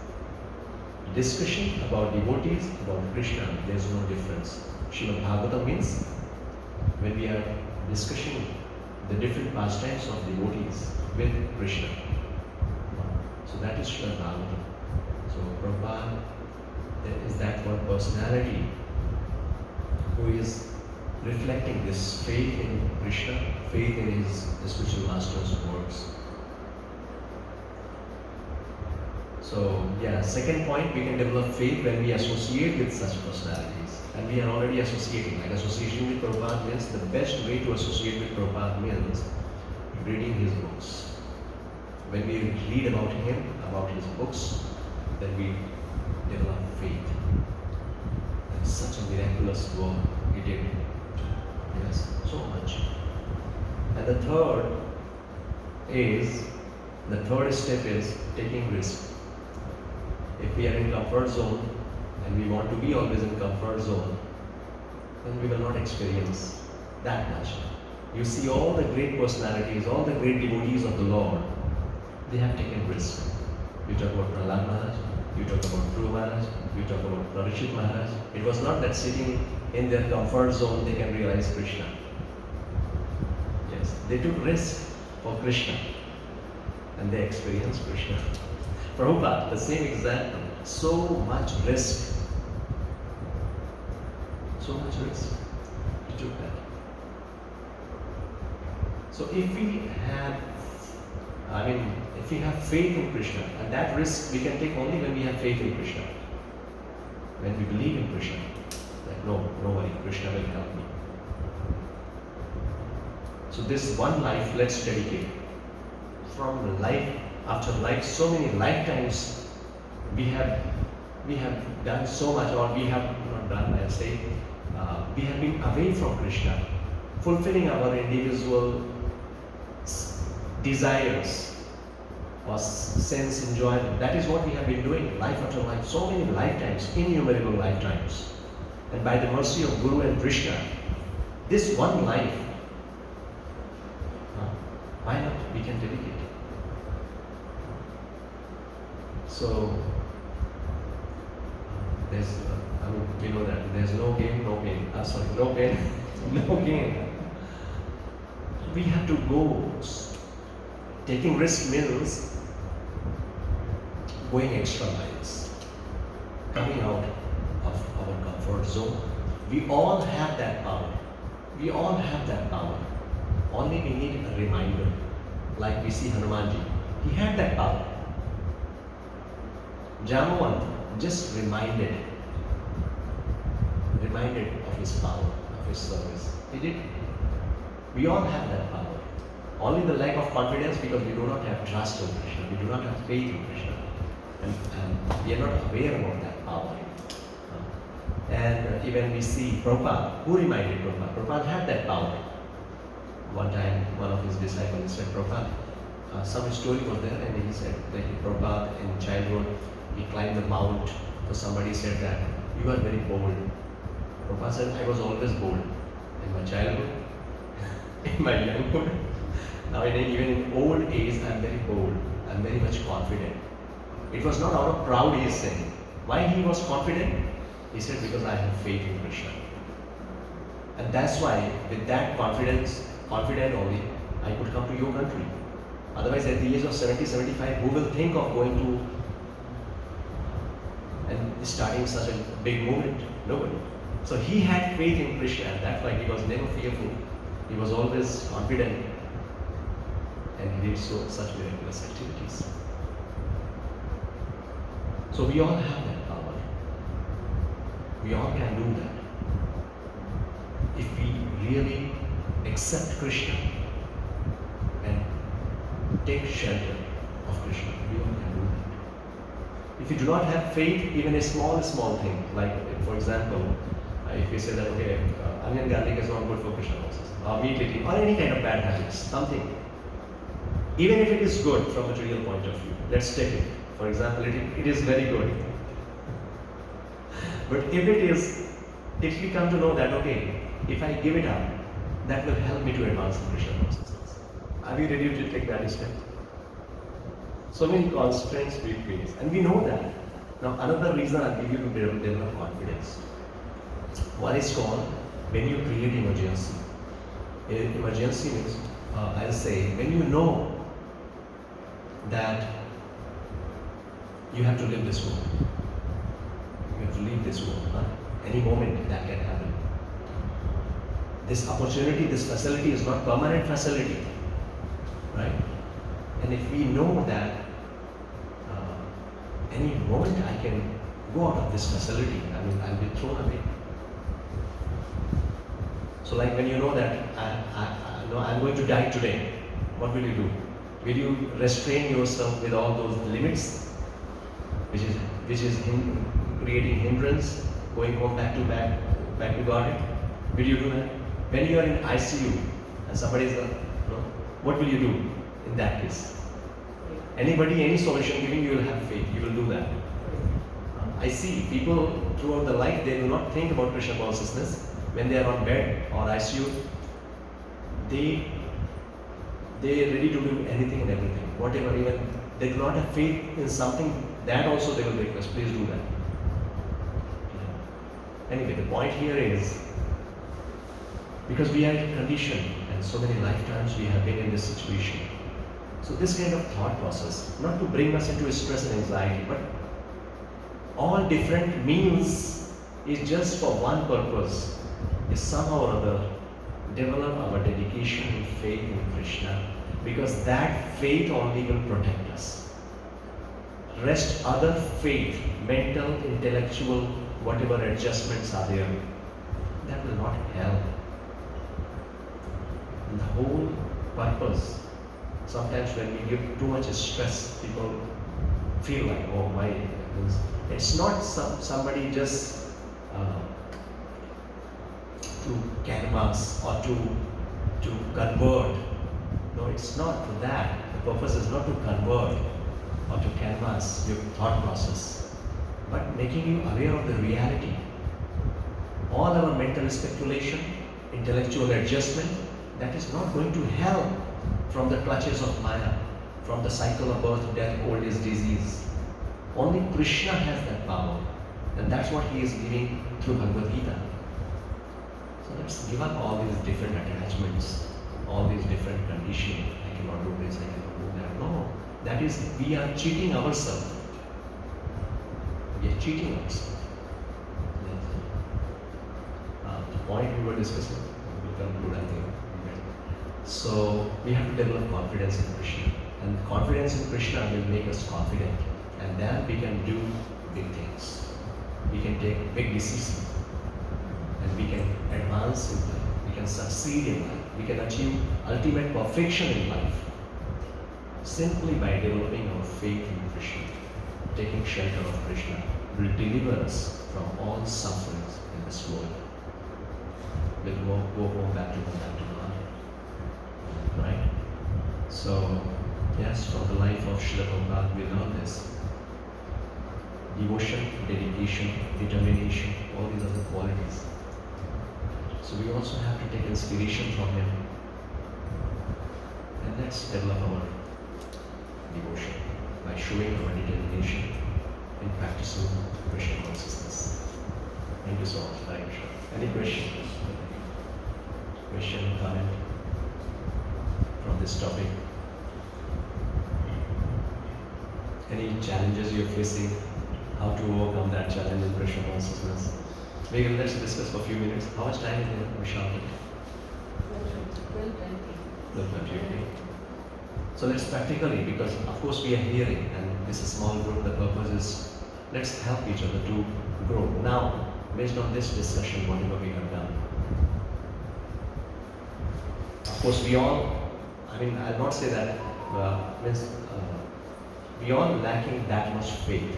discussion about devotees, about Krishna, there is no difference. Srimad Bhagavatam means when we are discussing the different pastimes of devotees with Krishna. So that is Srimad Bhagavatam. So Prabhupada, there is that one personality who is reflecting this faith in Krishna, faith in his spiritual master's words. So second point, we can develop faith when we associate with such personalities. And we are already associating. Like association with Prabhupada means the best way to associate with Prabhupada means reading his books. When we read about him, about his books, then we develop faith. And such a miraculous work he did. Yes, so much. And the third step is taking risk. If we are in comfort zone and we want to be always in comfort zone, then we will not experience that much. You see all the great personalities, all the great devotees of the Lord, they have taken risk. You talk about Prahlad Maharaj, you talk about Dhruva Maharaj, you talk about Parikshit Maharaj. It was not that sitting in their comfort zone they can realize Krishna. Yes, they took risk for Krishna and they experienced Krishna. Prabhupada, the same example, so much risk. So much risk. He took that. So if we have faith in Krishna, and that risk we can take only when we have faith in Krishna. When we believe in Krishna, like no worry, Krishna will help me. So this one life, let's dedicate. From life after life, so many lifetimes we have done so much, or we have not done, I'll say, we have been away from Krishna, fulfilling our individual desires or sense enjoyment. That is what we have been doing life after life, so many lifetimes, innumerable lifetimes. And by the mercy of Guru and Krishna, this one life, why not? We can dedicate. So, we know that there's no gain, no pain. No pain, no gain. We have to go. Taking risk means going extra miles, coming out of our comfort zone. We all have that power. We all have that power. Only we need a reminder. Like we see Hanumanji. He had that power. Jamavant just reminded of his power, of his service. He did. We all have that power. Only the lack of confidence because we do not have trust in Krishna. We do not have faith in Krishna. And we are not aware about that power. And even we see Prabhupada. Who reminded Prabhupada? Prabhupada had that power. One time, one of his disciples said, Prabhupada, some story was there, and he said that Prabhupada in childhood, he climbed the mount. So somebody said that, you are very bold. Prabhupada said, I was always bold. In my childhood, in my younghood. Now even in old age, I am very bold. I am very much confident. It was not out of pride he is saying. Why he was confident? He said, because I have faith in Krishna. And that's why, with that confident only, I could come to your country. Otherwise, at the age of 70, 75, who will think of going to and starting such a big movement? Nobody. So he had faith in Krishna, and that's why he was never fearful. He was always confident, and he did such miraculous activities. So we all have that power. We all can do that. If we really accept Krishna and take shelter of Krishna, we all can do that. If you do not have faith, even a small thing, like for example, if you say that, okay, onion garlic is not good for Krishna consciousness, or meat eating, or any kind of bad habits, something. Even if it is good from a material point of view, let's take it. For example, it is very good. But if we come to know that, okay, if I give it up, that will help me to advance in Krishna consciousness. Are we ready to take that step? So many constraints we face, and we know that. Now, another reason I'll give you to develop confidence. One is called when you create emergency. Emergency means, I'll say, when you know that you have to leave this world. You have to leave this world. Any moment that can happen. This opportunity, this facility is not permanent facility. Right? And if we know that any moment I can go out of this facility, I'll be thrown away. So like when you know that I'm going to die today, what will you do? Will you restrain yourself with all those limits, which is which is creating hindrance, going home back to garden? Will you do that? When you are in ICU and somebody is, what will you do in that case? Anybody, any solution giving, you will have faith. You will do that. I see people throughout the life, they do not think about Krishna consciousness. When they are on bed or ICU, they are ready to do anything and everything, whatever. Even they do not have faith in something, that also they will request, please do that. Anyway, the point here is, because we are conditioned and so many lifetimes we have been in this situation. So this kind of thought process, not to bring us into stress and anxiety, but all different means is just for one purpose, is somehow or other develop our dedication and faith in Krishna, because that faith only will protect us. Rest other faith, mental, intellectual, whatever adjustments are there, that will not help. And the whole purpose, sometimes when we give too much stress, people feel like, oh, why? It's not somebody just to canvas or to convert. No, it's not for that. The purpose is not to convert or to canvas your thought process, but making you aware of the reality. All our mental speculation, intellectual adjustment, that is not going to help from the clutches of Maya, from the cycle of birth, death, old age, disease. Only Krishna has that power, and that's what he is giving through Bhagavad Gita. So let's give up all these different attachments, all these different conditioning. I cannot do this, I cannot do that. No, that is, we are cheating ourselves. We are cheating ourselves. The point we were discussing, we will conclude, I think. So we have to develop confidence in Krishna, and confidence in Krishna will make us confident, and then we can do big things. We can take big decisions, and we can advance in life. We can succeed in life. We can achieve ultimate perfection in life simply by developing our faith in Krishna. Taking shelter of Krishna will deliver us from all sufferings in this world. We'll go home back to God. Right? So, yes, from the life of Srila Prabhupada we learn this. Devotion, dedication, determination, all these other qualities. So we also have to take inspiration from him. And let's develop our devotion by showing our determination in practicing Krishna consciousness. Thank you so much. Hare Krishna. Any questions? Question, comment from this topic? Any challenges you're facing? How to overcome that challenge in Krishna consciousness? Maybe let's discuss for a few minutes. How much time is there, Vishal? 12:20. So let's practically, because of course we are hearing, and this is a small group, the purpose is let's help each other to grow. Now, based on this discussion, whatever we have done, of course we all, I'll not say that, we all lacking that much faith.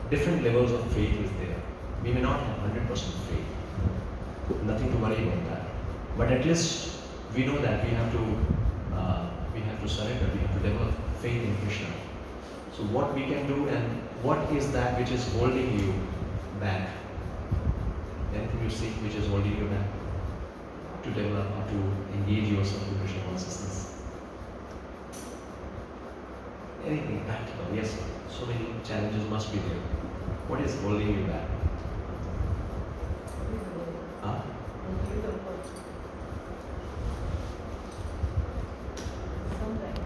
Different levels of faith is there. We may not have 100% faith. Nothing to worry about that. But at least we know that we have to surrender. We have to develop faith in Krishna. So what we can do, and what is that which is holding you back? Anything you seek which is holding you back to develop or to engage yourself in Krishna consciousness? Anything practical? Yes, so many challenges must be there. What is holding you back?